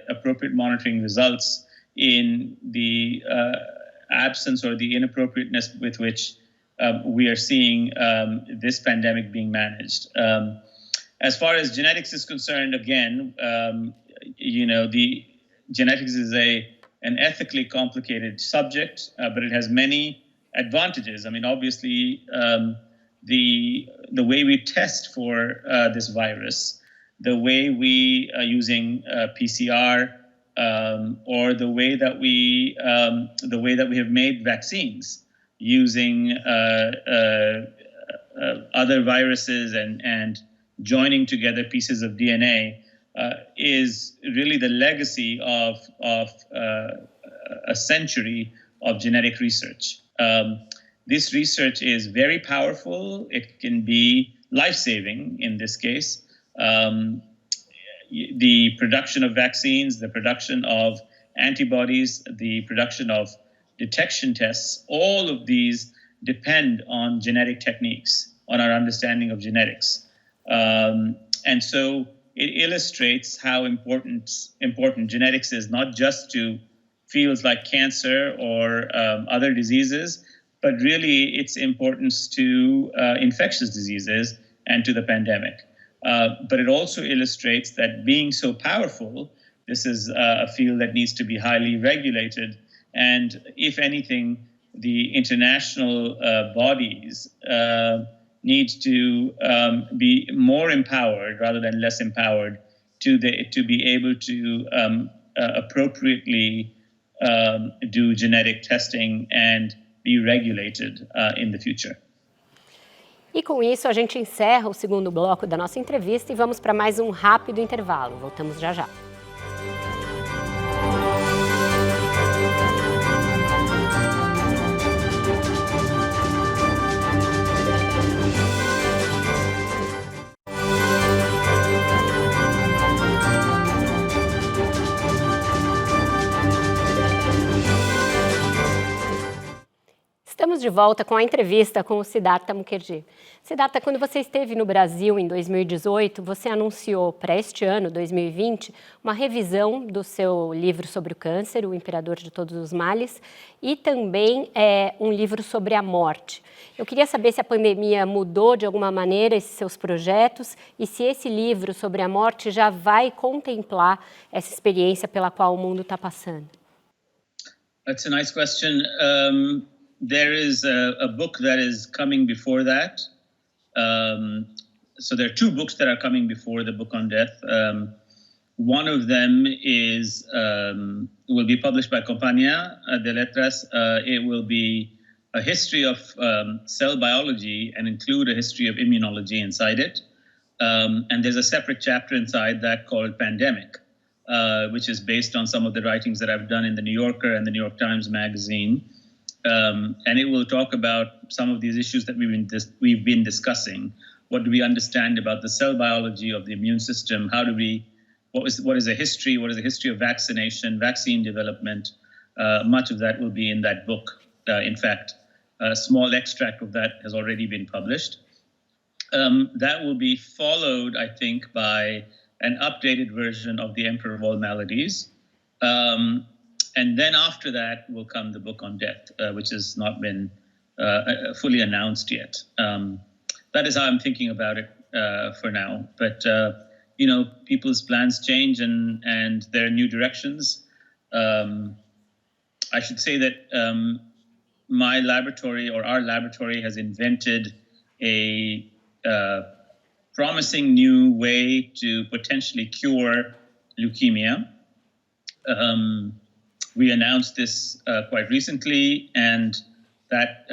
appropriate monitoring results in the absence or the inappropriateness with which we are seeing this pandemic being managed. As far as genetics is concerned, again, the genetics is a an ethically complicated subject, but it has many advantages. I mean, obviously, the way we test for this virus, the way we are using PCR, or the way that we have made vaccines using other viruses and joining together pieces of DNA is really the legacy of a century of genetic research. This research is very powerful. It can be life-saving in this case. The production of vaccines, the production of antibodies, the production of detection tests, all of these depend on genetic techniques, on our understanding of genetics. And so it illustrates how important genetics is, not just to fields like cancer or other diseases, but really its importance to infectious diseases and to the pandemic. But it also illustrates that being so powerful, this is a field that needs to be highly regulated. And if anything, the international bodies need to be more empowered rather than less empowered to be able to appropriately do genetic testing and be regulated in the future. E com isso a gente encerra o segundo bloco da nossa entrevista e vamos para mais um rápido intervalo. Voltamos já já. Estamos de volta com a entrevista com o Siddhartha Mukherjee. Siddhartha, quando você esteve no Brasil em 2018, você anunciou para este ano, 2020, uma revisão do seu livro sobre o câncer, O Imperador de Todos os Males, e também um livro sobre a morte. Eu queria saber se a pandemia mudou de alguma maneira esses seus projetos e se esse livro sobre a morte já vai contemplar essa experiência pela qual o mundo está passando. That's a nice question. There is a book that is coming before that. So there are two books that are coming before the book on death. One of them is will be published by Compañía de Letras. It will be a history of cell biology and include a history of immunology inside it. And there's a separate chapter inside that called Pandemic, which is based on some of the writings that I've done in the New Yorker and the New York Times Magazine. And it will talk about some of these issues that we've been discussing. What do we understand about the cell biology of the immune system? What is a history? What is the history of vaccination, vaccine development? Much of that will be in that book. In fact, a small extract of that has already been published. That will be followed, I think, by an updated version of The Emperor of All Maladies. And then after that will come the book on death, which has not been fully announced yet. That is how I'm thinking about it for now. But, people's plans change and there are new directions. I should say that my laboratory or our laboratory has invented a promising new way to potentially cure leukemia. We announced this quite recently, and that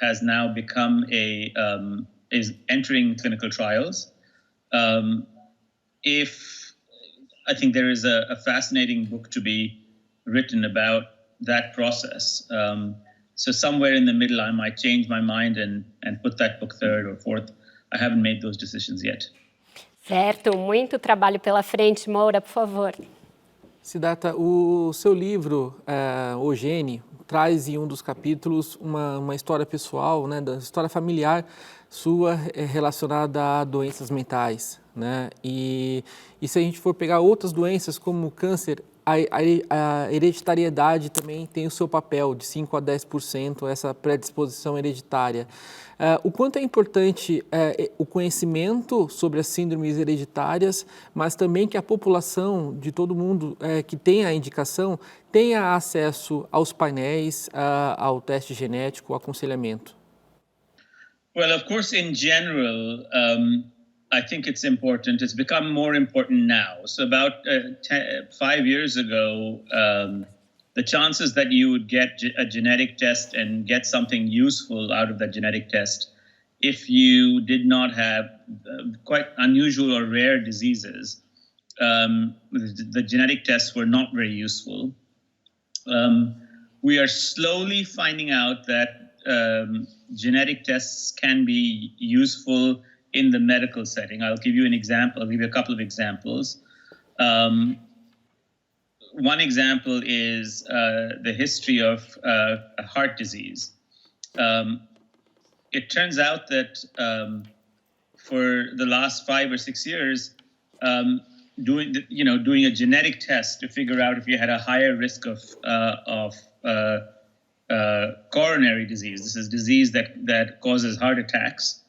has now become is entering clinical trials. I think there is a fascinating book to be written about that process. So somewhere in the middle, I might change my mind and put that book third or fourth. I haven't made those decisions yet. Certo, muito trabalho pela frente. Moura, por favor. Siddhartha, o seu livro, O Gene, traz em um dos capítulos uma história pessoal, né, da história familiar sua relacionada a doenças mentais, né? E se a gente for pegar outras doenças como câncer, a hereditariedade também tem o seu papel, de 5 a 10%, essa predisposição hereditária. O quanto é importante o conhecimento sobre as síndromes hereditárias, mas também que a população, de todo mundo que tem a indicação, tenha acesso aos painéis, ao teste genético, ao aconselhamento? Well, of course, in general, I think it's important. It's become more important now. So about 5 years ago, the chances that you would get a genetic test and get something useful out of that genetic test, if you did not have quite unusual or rare diseases, the genetic tests were not very useful. We are slowly finding out that genetic tests can be useful in the medical setting. I'll give you an example. I'll give you a couple of examples. One example is the history of heart disease. It turns out that for the last 5 or 6 years, doing a genetic test to figure out if you had a higher risk of coronary disease. This is disease that causes heart attacks.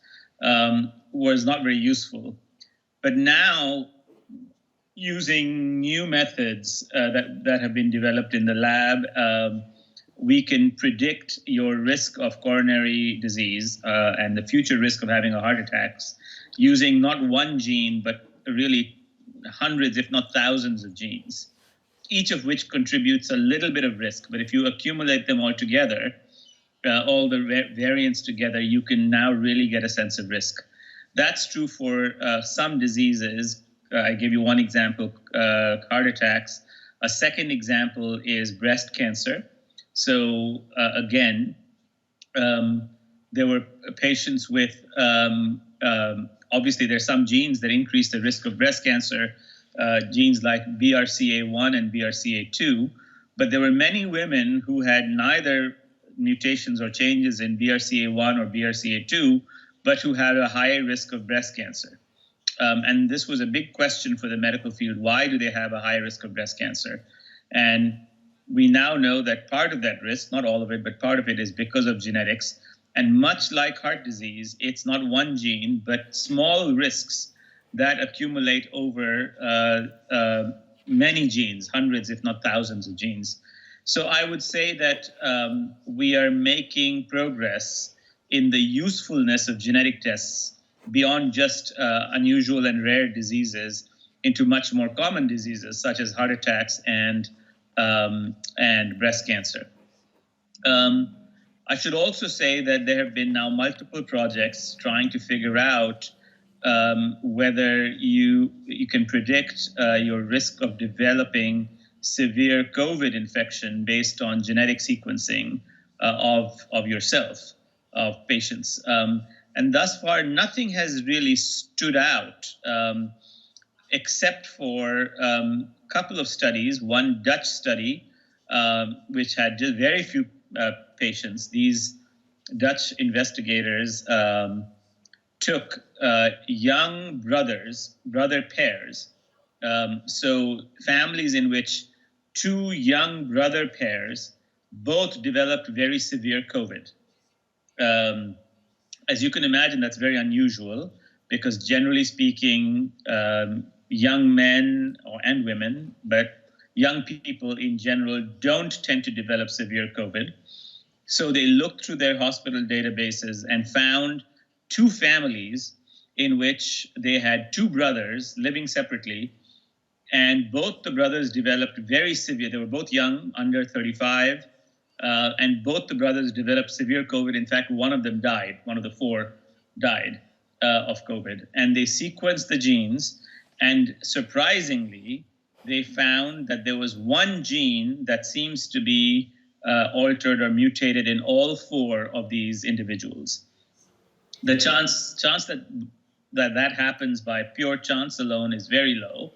Was not very useful. But now, using new methods that have been developed in the lab, we can predict your risk of coronary disease and the future risk of having a heart attack using not one gene, but really hundreds, if not thousands of genes, each of which contributes a little bit of risk. But if you accumulate them all together, all the variants together, you can now really get a sense of risk. That's true for some diseases. I give you one example, heart attacks. A second example is breast cancer. So again, there were patients with, obviously there's some genes that increase the risk of breast cancer, genes like BRCA1 and BRCA2, but there were many women who had neither mutations or changes in BRCA1 or BRCA2, but who had a higher risk of breast cancer. And this was a big question for the medical field. Why do they have a high risk of breast cancer? And we now know that part of that risk, not all of it, but part of it is because of genetics. And much like heart disease, it's not one gene, but small risks that accumulate over many genes, hundreds, if not thousands of genes. So I would say that we are making progress in the usefulness of genetic tests beyond just unusual and rare diseases into much more common diseases such as heart attacks and breast cancer. I should also say that there have been now multiple projects trying to figure out whether you can predict your risk of developing severe COVID infection based on genetic sequencing of yourself, of patients. And thus far, nothing has really stood out except for a couple of studies. One Dutch study, which had just very few patients. These Dutch investigators took young brother pairs. So families in which two young brother pairs both developed very severe COVID. As you can imagine, that's very unusual because generally speaking, young men and women, but young people in general don't tend to develop severe COVID. So they looked through their hospital databases and found two families in which they had two brothers living separately, and both the brothers developed very severe. They were both young, under 35, and both the brothers developed severe COVID. In fact, one of them died. One of the four died of COVID. And they sequenced the genes, and surprisingly, they found that there was one gene that seems to be altered or mutated in all four of these individuals. The chance that happens by pure chance alone is very low.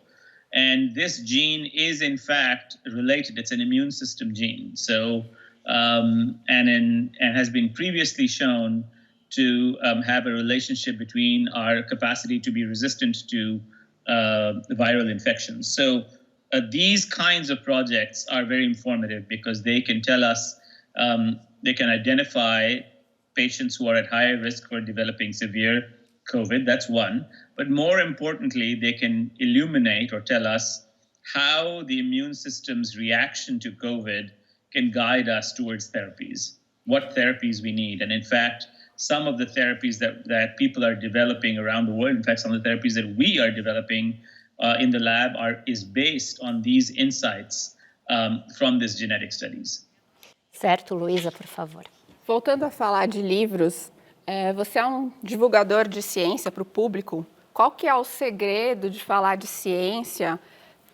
And this gene is in fact related. It's an immune system gene. So, and has been previously shown to have a relationship between our capacity to be resistant to viral infections. So these kinds of projects are very informative because they can tell us, they can identify patients who are at higher risk for developing severe COVID. That's one. But more importantly, they can illuminate or tell us how the immune system's reaction to COVID can guide us towards therapies, what therapies we need. And in fact, some of the therapies that people are developing around the world, in fact, some of the therapies that we are developing in the lab is based on these insights from these genetic studies. Certo, Luísa, por favor. Voltando a falar de livros, você é um divulgador de ciência para o público. Qual que é o segredo de falar de ciência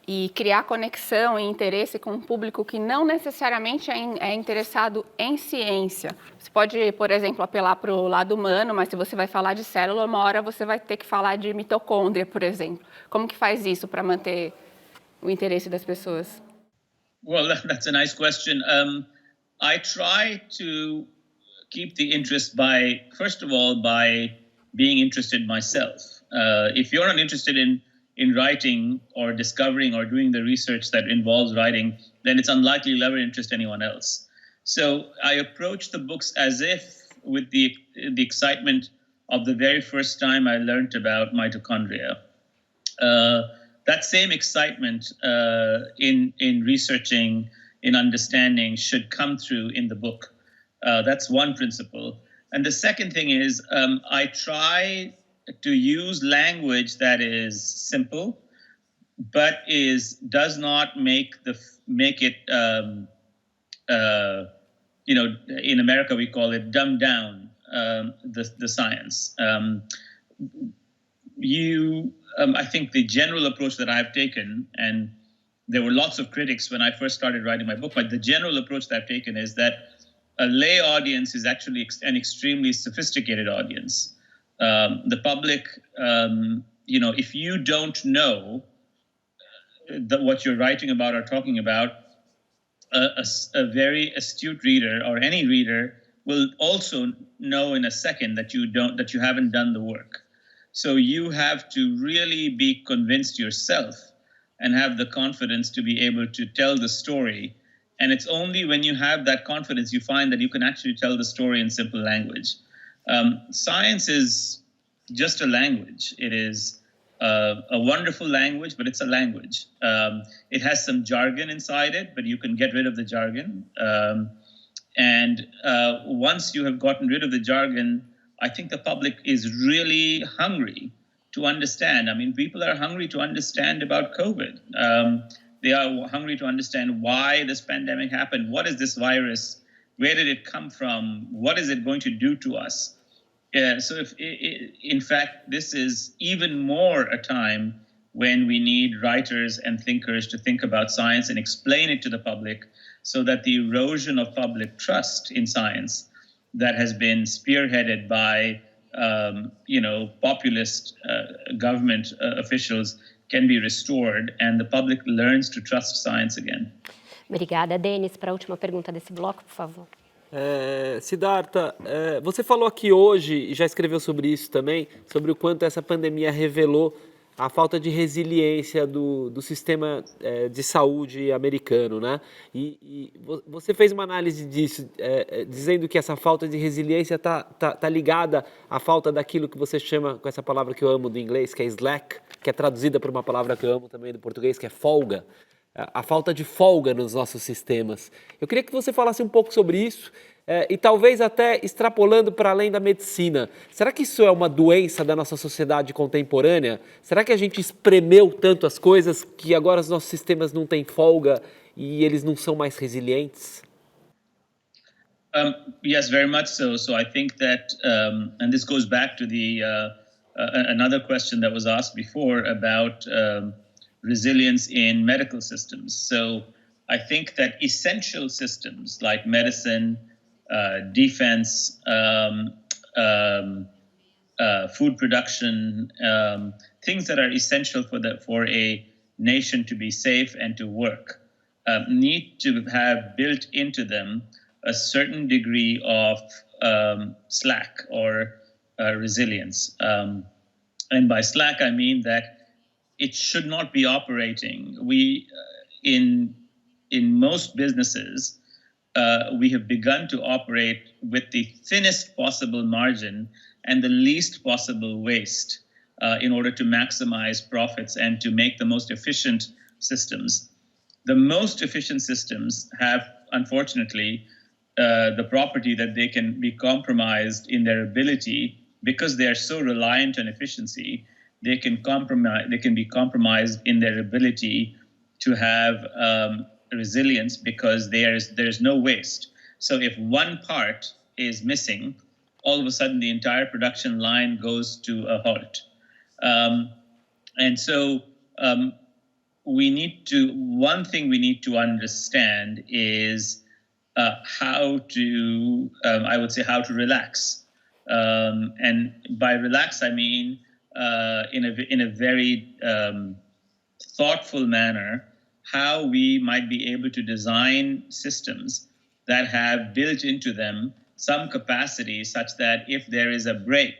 e criar conexão e interesse com um público que não necessariamente é interessado em ciência? Você pode, por exemplo, apelar para o lado humano, mas se você vai falar de célula, uma hora você vai ter que falar de mitocôndria, por exemplo. Como que faz isso para manter o interesse das pessoas? Well, that's a nice question. I try to keep the interest first of all, by being interested myself. If you're not interested in writing or discovering or doing the research that involves writing, then it's unlikely you'll ever interest anyone else. So I approach the books as if with the excitement of the very first time I learned about mitochondria. That same excitement in researching, in understanding, should come through in the book. That's one principle. And the second thing is I try to use language that is simple, but does not make it in America we call it dumb down the science. I think the general approach that I've taken, and there were lots of critics when I first started writing my book, but the general approach that I've taken is that a lay audience is actually an extremely sophisticated audience. The public, if you don't know what you're writing about or talking about, a very astute reader or any reader will also know in a second that you haven't done the work. So you have to really be convinced yourself and have the confidence to be able to tell the story. And it's only when you have that confidence you find that you can actually tell the story in simple language. Science is just a language. It is a wonderful language, but it's a language. It has some jargon inside it, but you can get rid of the jargon. And once you have gotten rid of the jargon, I think the public is really hungry to understand. I mean, people are hungry to understand about COVID. They are hungry to understand why this pandemic happened. What is this virus? Where did it come from? What is it going to do to us? So in fact, this is even more a time when we need writers and thinkers to think about science and explain it to the public so that the erosion of public trust in science that has been spearheaded by populist government officials can be restored and the public learns to trust science again. Obrigada, Denis. Para a última pergunta desse bloco, por favor. Siddhartha, você falou aqui hoje, e já escreveu sobre isso também, sobre o quanto essa pandemia revelou a falta de resiliência do sistema de saúde americano, né? E você fez uma análise disso, dizendo que essa falta de resiliência tá ligada à falta daquilo que você chama, com essa palavra que eu amo do inglês, que é slack, que é traduzida por uma palavra que eu amo também do português, que é folga. A falta de folga nos nossos sistemas. Eu queria que você falasse um pouco sobre isso e talvez até extrapolando para além da medicina. Será que isso é uma doença da nossa sociedade contemporânea? Será que a gente espremeu tanto as coisas que agora os nossos sistemas não têm folga e eles não são mais resilientes? Yes, very much so. So I think that, and this goes back to another question that was asked before about resilience in medical systems. So I think that essential systems like medicine, defense, food production, things that are essential for a nation to be safe and to work, need to have built into them a certain degree of slack or resilience. And by slack, I mean that it should not be operating. We, in most businesses, we have begun to operate with the thinnest possible margin and the least possible waste in order to maximize profits and to make the most efficient systems. The most efficient systems have, unfortunately, the property that they can be compromised in their ability, because they are so reliant on efficiency, they can be compromised in their ability to have resilience, because there's no waste. So if one part is missing, all of a sudden the entire production line goes to a halt. And so one thing we need to understand is how to, I would say, how to relax. And by relax, I mean in a very thoughtful manner, how we might be able to design systems that have built into them some capacity such that if there is a break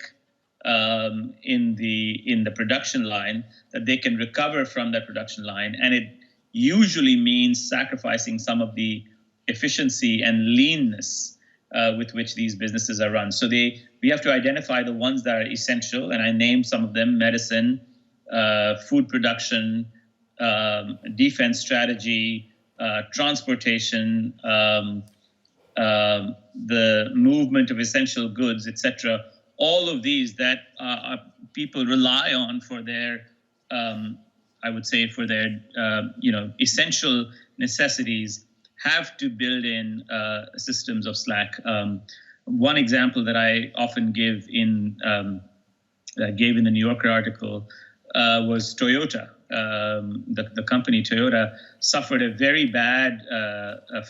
in the production line, that they can recover from that production line. And it usually means sacrificing some of the efficiency and leanness with which these businesses are run. So we have to identify the ones that are essential, and I named some of them: medicine, food production, defense strategy, transportation, the movement of essential goods, etc. All of these that people rely on for their, I would say, for their, essential necessities, have to build in systems of slack. One example that I often give gave in the New Yorker article was Toyota. The company Toyota suffered a very bad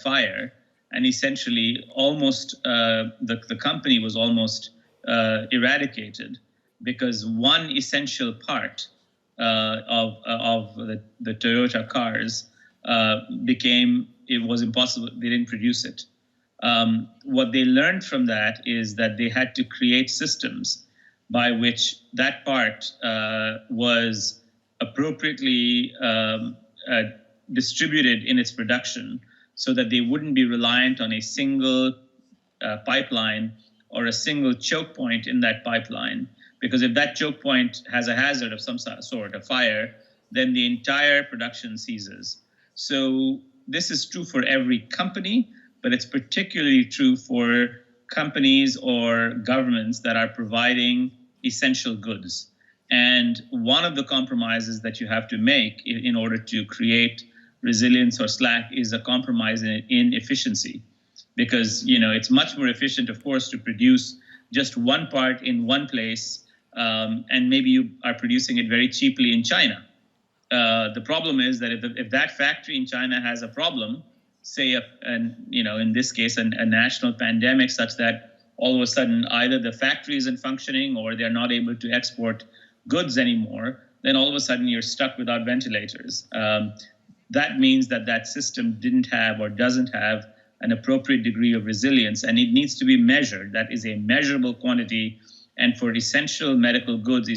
fire, and essentially almost the company was almost eradicated because one essential part of the Toyota cars it was impossible. They didn't produce it. What they learned from that is that they had to create systems by which that part was appropriately distributed in its production, so that they wouldn't be reliant on a single pipeline or a single choke point in that pipeline. Because if that choke point has a hazard of some sort, a fire, then the entire production ceases. So this is true for every company, but it's particularly true for companies or governments that are providing essential goods. And one of the compromises that you have to make in order to create resilience or slack is a compromise in efficiency. Because, it's much more efficient, of course, to produce just one part in one place, and maybe you are producing it very cheaply in China. The problem is that if that factory in China has a problem, say, in this case, a national pandemic, such that all of a sudden either the factory isn't functioning or they're not able to export goods anymore, then all of a sudden you're stuck without ventilators. That means that system didn't have or doesn't have an appropriate degree of resilience, and it needs to be measured. That is a measurable quantity. And for essential medical goods,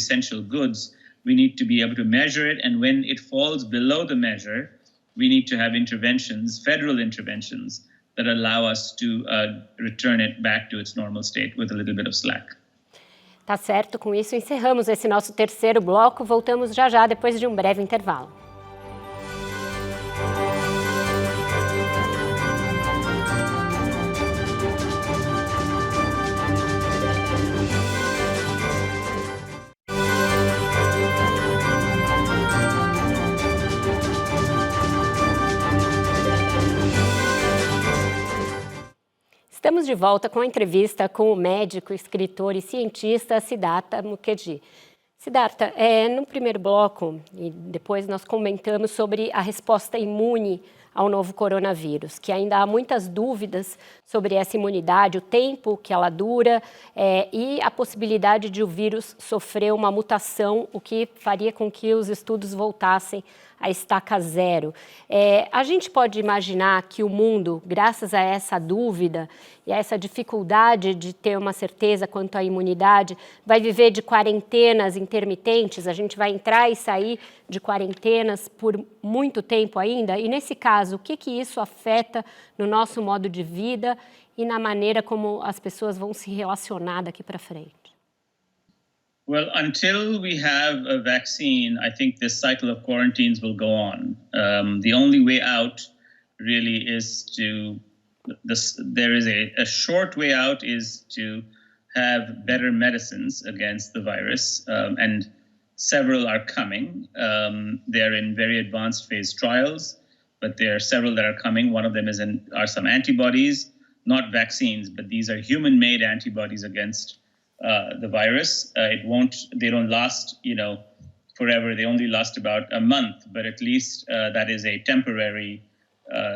we need to be able to measure it. And when it falls below the measure, we need to have interventions, federal interventions, that allow us to return it back to its normal state with a little bit of slack. Tá certo, com isso encerramos esse nosso terceiro bloco. Voltamos já depois de um breve intervalo. Estamos de volta com a entrevista com o médico, escritor e cientista Siddhartha Mukherjee. Siddhartha, no primeiro bloco, e depois nós comentamos sobre a resposta imune ao novo coronavírus, que ainda há muitas dúvidas sobre essa imunidade, o tempo que ela dura e a possibilidade de o vírus sofrer uma mutação, o que faria com que os estudos voltassem a estaca zero. A gente pode imaginar que o mundo, graças a essa dúvida e a essa dificuldade de ter uma certeza quanto à imunidade, vai viver de quarentenas intermitentes? A gente vai entrar e sair de quarentenas por muito tempo ainda? E, nesse caso, o que isso afeta no nosso modo de vida e na maneira como as pessoas vão se relacionar daqui para frente? Well, until we have a vaccine, I think this cycle of quarantines will go on. The only way out really is there is a short way out is to have better medicines against the virus, and several are coming. They're in very advanced phase trials, but there are several that are coming. One of them are some antibodies, not vaccines, but these are human-made antibodies against the virus. They don't last, forever. They only last about a month, but at least that is a temporary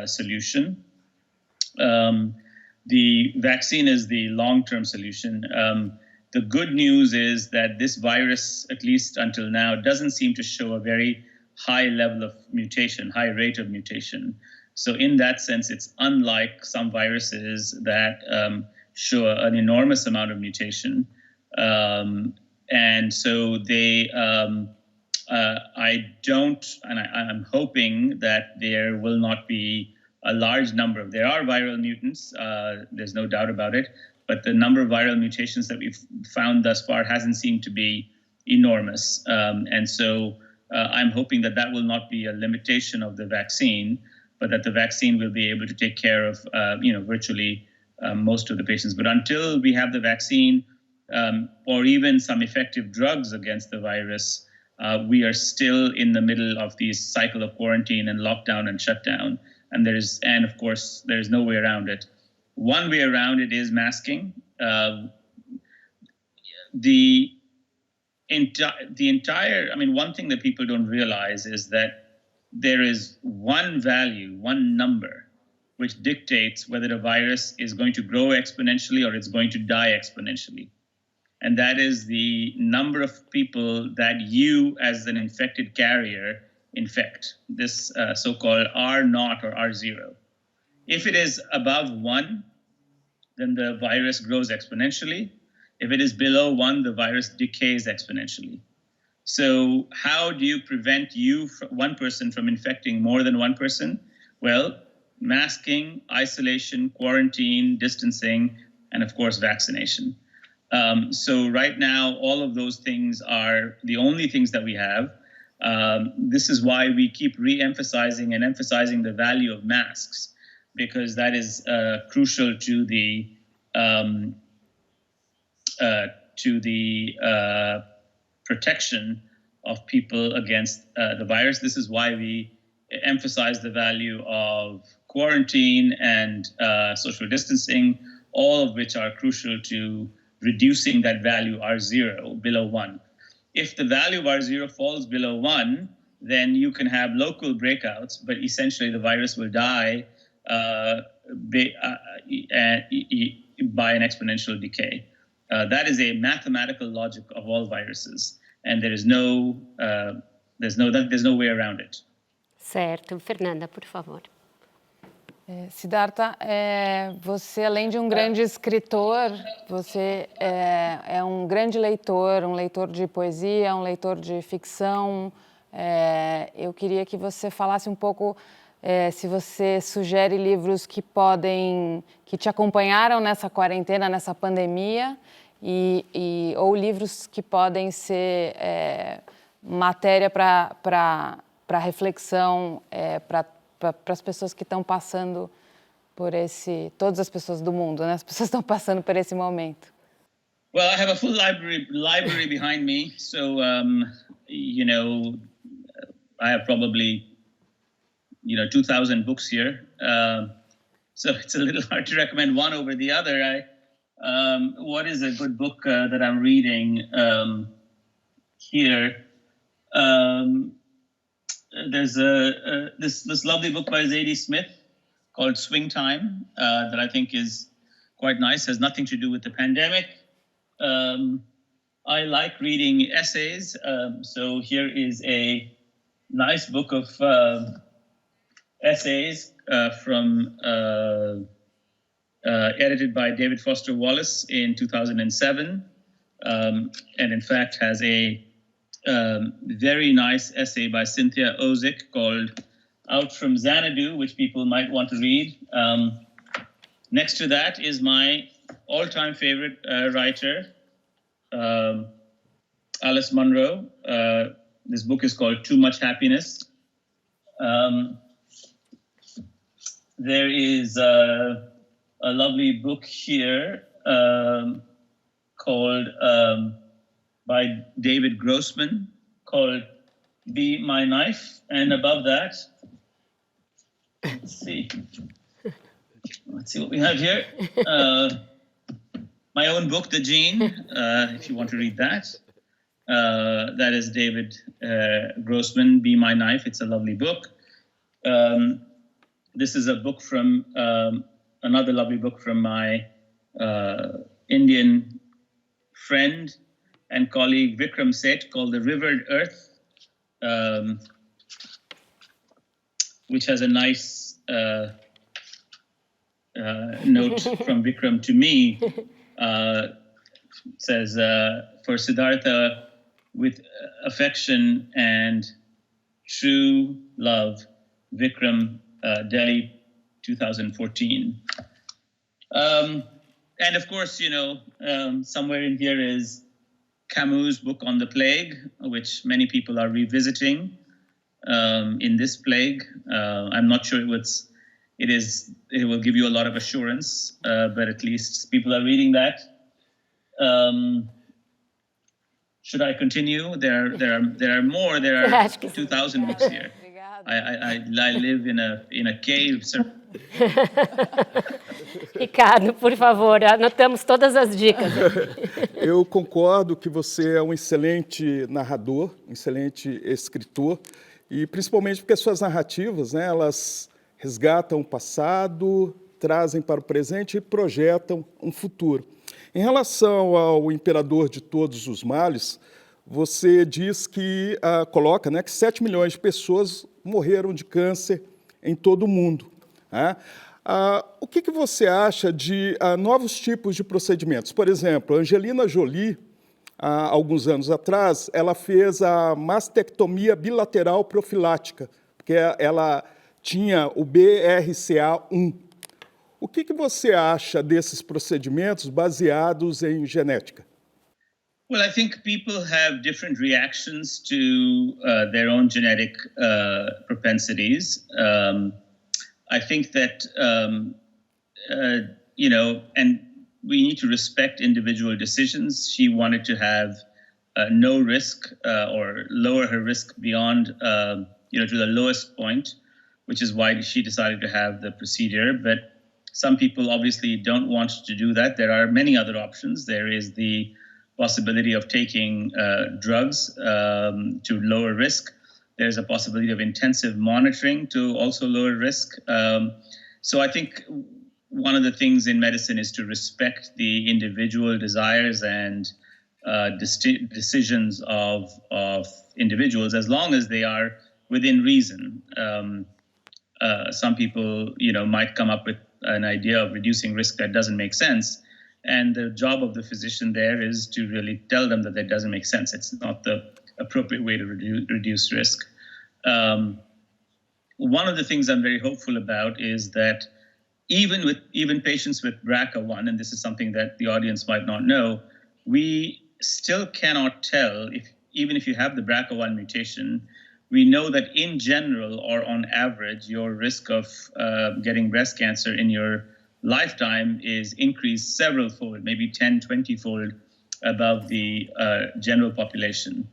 solution. The vaccine is the long-term solution. The good news is that this virus, at least until now, doesn't seem to show a very high level of mutation, high rate of mutation. So in that sense, it's unlike some viruses that show an enormous amount of mutation. And so I'm hoping that there will not be a large number there are viral mutants, there's no doubt about it, but the number of viral mutations that we've found thus far hasn't seemed to be enormous. And so I'm hoping that will not be a limitation of the vaccine, but that the vaccine will be able to take care of, virtually most of the patients. But until we have the vaccine, or even some effective drugs against the virus, we are still in the middle of this cycle of quarantine and lockdown and shutdown. And of course, there's no way around it. One way around it is masking. One thing that people don't realize is that there is one value, one number, which dictates whether the virus is going to grow exponentially or it's going to die exponentially. And that is the number of people that you, as an infected carrier, infect, this so-called R0 or R0. If it is above 1, then the virus grows exponentially. If it is below 1, the virus decays exponentially. So how do you prevent one person from infecting more than one person? Well, masking, isolation, quarantine, distancing, and of course, vaccination. So right now, all of those things are the only things that we have. This is why we keep re-emphasizing and emphasizing the value of masks, because that is crucial to the protection of people against the virus. This is why we emphasize the value of quarantine and social distancing, all of which are crucial to reducing that value R0 below 1. If the value of R0 falls below 1, then you can have local breakouts, but essentially the virus will die by an exponential decay. That is a mathematical logic of all viruses, and there's no way around it. Certo. Fernanda, por favor. Siddhartha, você, além de um grande escritor, você é um grande leitor, um leitor de poesia, um leitor de ficção. Eu queria que você falasse um pouco se você sugere livros que te acompanharam nessa quarentena, nessa pandemia, ou livros que podem ser matéria para reflexão, para as pessoas que estão passando por todas as pessoas do mundo, né? As pessoas estão passando por esse momento. Well, I have a full library behind me, so I have probably 2,000 books here. So it's a little hard to recommend one over the other. What is a good book that I'm reading here? There's this lovely book by Zadie Smith called Swing Time that I think is quite nice. Has nothing to do with the pandemic. I like reading essays. So here is a nice book of essays edited by David Foster Wallace in 2007, and in fact has a very nice essay by Cynthia Ozick called Out from Xanadu, which people might want to read. Next to that is my all-time favorite writer, Alice Munro. This book is called Too Much Happiness. There is a lovely book here called by David Grossman called Be My Knife. And above that, let's see what we have here. My own book, The Gene, if you want to read that. That is David Grossman, Be My Knife. It's a lovely book. This is a book from, another lovely book from my Indian friend and colleague Vikram Seth called The Rivered Earth, which has a nice note from Vikram to me. Says, for Siddhartha, with affection and true love, Vikram, Delhi, 2014. And of course, somewhere in here is Camus' book on the plague, which many people are revisiting in this plague. I'm not sure it will give you a lot of assurance, but at least people are reading that. Should I continue? There are more. There are 2,000 books here. I live in a cave. Ricardo, por favor, anotamos todas as dicas. Eu concordo que você é um excelente narrador, um excelente escritor, e principalmente porque as suas narrativas, né, elas resgatam o passado, trazem para o presente e projetam um futuro. Em relação ao imperador de todos os males, você diz que, coloca, né, que 7 milhões de pessoas morreram de câncer em todo o mundo. Né? O que você acha de novos tipos de procedimentos? Por exemplo, Angelina Jolie, há alguns anos atrás, ela fez a mastectomia bilateral profilática, porque ela tinha o BRCA1. O que você acha desses procedimentos baseados em genética? Well, I think people have different reactions to their own genetic propensities. I think that, and we need to respect individual decisions. She wanted to have no risk or lower her risk beyond, to the lowest point, which is why she decided to have the procedure. But some people obviously don't want to do that. There are many other options. There is the possibility of taking drugs to lower risk. There's a possibility of intensive monitoring to also lower risk. So I think one of the things in medicine is to respect the individual desires and decisions of individuals, as long as they are within reason. Some people, might come up with an idea of reducing risk that doesn't make sense. And the job of the physician there is to really tell them that doesn't make sense. It's not the appropriate way to reduce risk. One of the things I'm very hopeful about is that even patients with BRCA1, and this is something that the audience might not know, we still cannot tell, even if you have the BRCA1 mutation, we know that in general or on average, your risk of getting breast cancer in your lifetime is increased several-fold, maybe 10, 20-fold above the general population.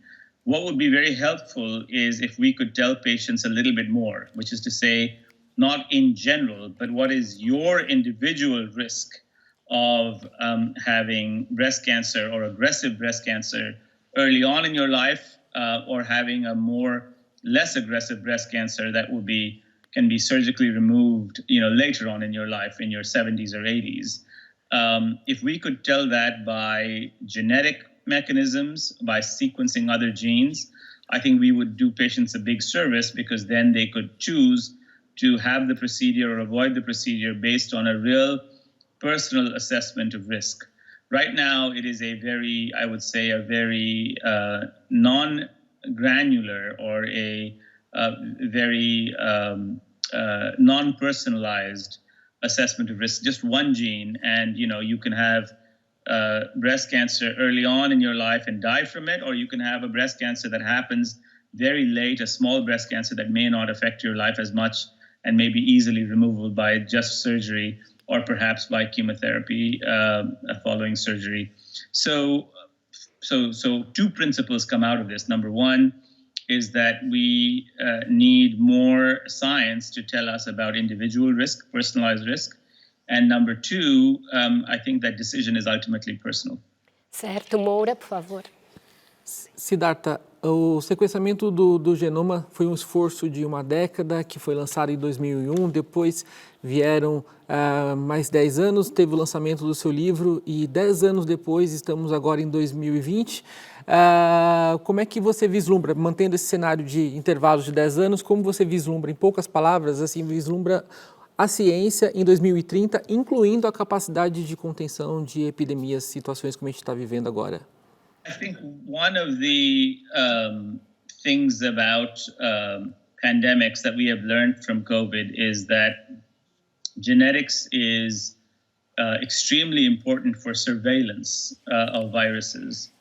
What would be very helpful is if we could tell patients a little bit more, which is to say, not in general, but what is your individual risk of having breast cancer or aggressive breast cancer early on in your life, or having a less aggressive breast cancer that can be surgically removed, later on in your life, in your 70s or 80s. If we could tell that by genetic mechanisms, by sequencing other genes, I think we would do patients a big service, because then they could choose to have the procedure or avoid the procedure based on a real personal assessment of risk. Right now, it is a very, I would say, a very non-granular or a very non-personalized assessment of risk. Just one gene, and you can have breast cancer early on in your life and die from it, or you can have a breast cancer that happens very late, a small breast cancer that may not affect your life as much and may be easily removable by just surgery or perhaps by chemotherapy following surgery. So two principles come out of this. Number one is that we need more science to tell us about individual risk, personalized risk. And number two, I think that decision is ultimately personal. Certo, Moura, por favor. Siddhartha, o sequenciamento do genoma foi um esforço de uma década, que foi lançado em 2001, depois vieram mais 10 anos, teve o lançamento do seu livro e 10 anos depois, estamos agora em 2020. Como é que você vislumbra, mantendo esse cenário de intervalos de 10 anos, como você vislumbra, em poucas palavras, assim, vislumbra a ciência em 2030, incluindo a capacidade de contenção de epidemias, situações como a gente está vivendo agora? I think one of the things about pandemics that we have learned from COVID is that genetics is extremely important for surveillance of viruses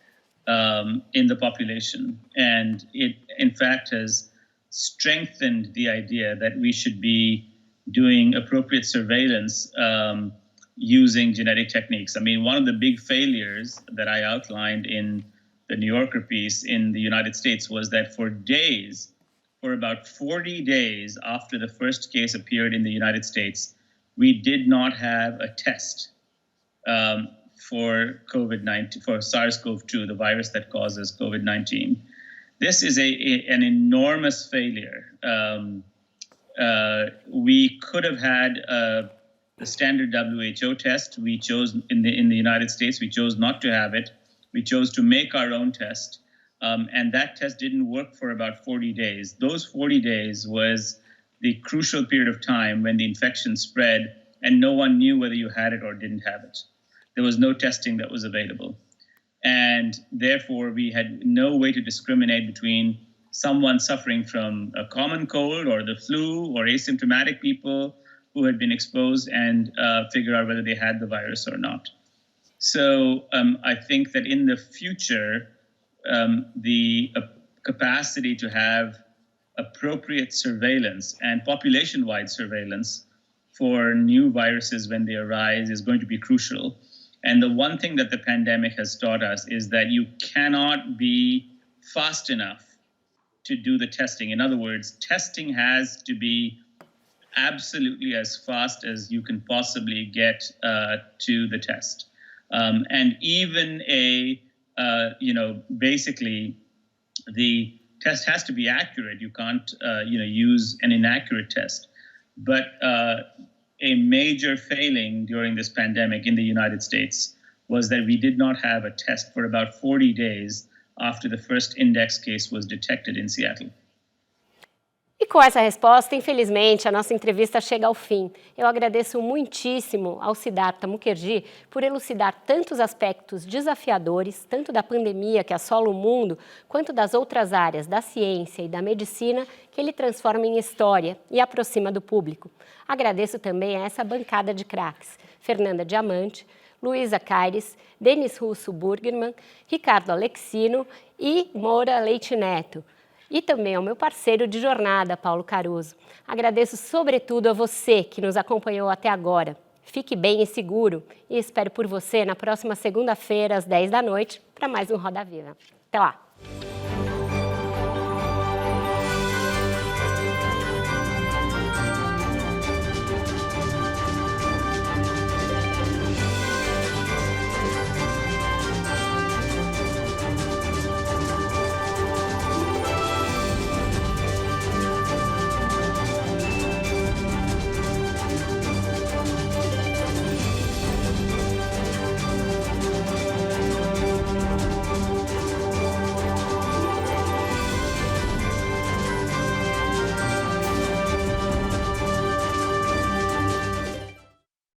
in the population. And it, in fact, has strengthened the idea that we should be doing appropriate surveillance using genetic techniques. I mean, one of the big failures that I outlined in the New Yorker piece in the United States was that for days, for about 40 days after the first case appeared in the United States, we did not have a test for COVID-19, for SARS-CoV-2, the virus that causes COVID-19. This is an enormous failure. We could have had the standard WHO test. We chose in the United States, we chose not to have it. We chose to make our own test. And that test didn't work for about 40 days. Those 40 days was the crucial period of time when the infection spread and no one knew whether you had it or didn't have it. There was no testing that was available. And therefore, we had no way to discriminate between someone suffering from a common cold or the flu or asymptomatic people who had been exposed and figure out whether they had the virus or not. So I think that in the future, the capacity to have appropriate surveillance and population-wide surveillance for new viruses when they arise is going to be crucial. And the one thing that the pandemic has taught us is that you cannot be fast enough to do the testing. In other words, testing has to be absolutely as fast as you can possibly get to the test. And even basically the test has to be accurate. You can't, use an inaccurate test. But a major failing during this pandemic in the United States was that we did not have a test for about 40 days after the first index case was detected in Seattle. E com essa resposta, infelizmente, a nossa entrevista chega ao fim. Eu agradeço muitíssimo ao Siddhartha Mukherjee por elucidar tantos aspectos desafiadores, tanto da pandemia que assola o mundo, quanto das outras áreas da ciência e da medicina que ele transforma em história e aproxima do público. Agradeço também a essa bancada de craques, Fernanda Diamante, Luísa Caires, Denis Russo Burgerman, Ricardo Alexino e Moura Leite Neto. E também ao meu parceiro de jornada, Paulo Caruso. Agradeço sobretudo a você que nos acompanhou até agora. Fique bem e seguro e espero por você na próxima segunda-feira, às 10 da noite, para mais um Roda Viva. Até lá!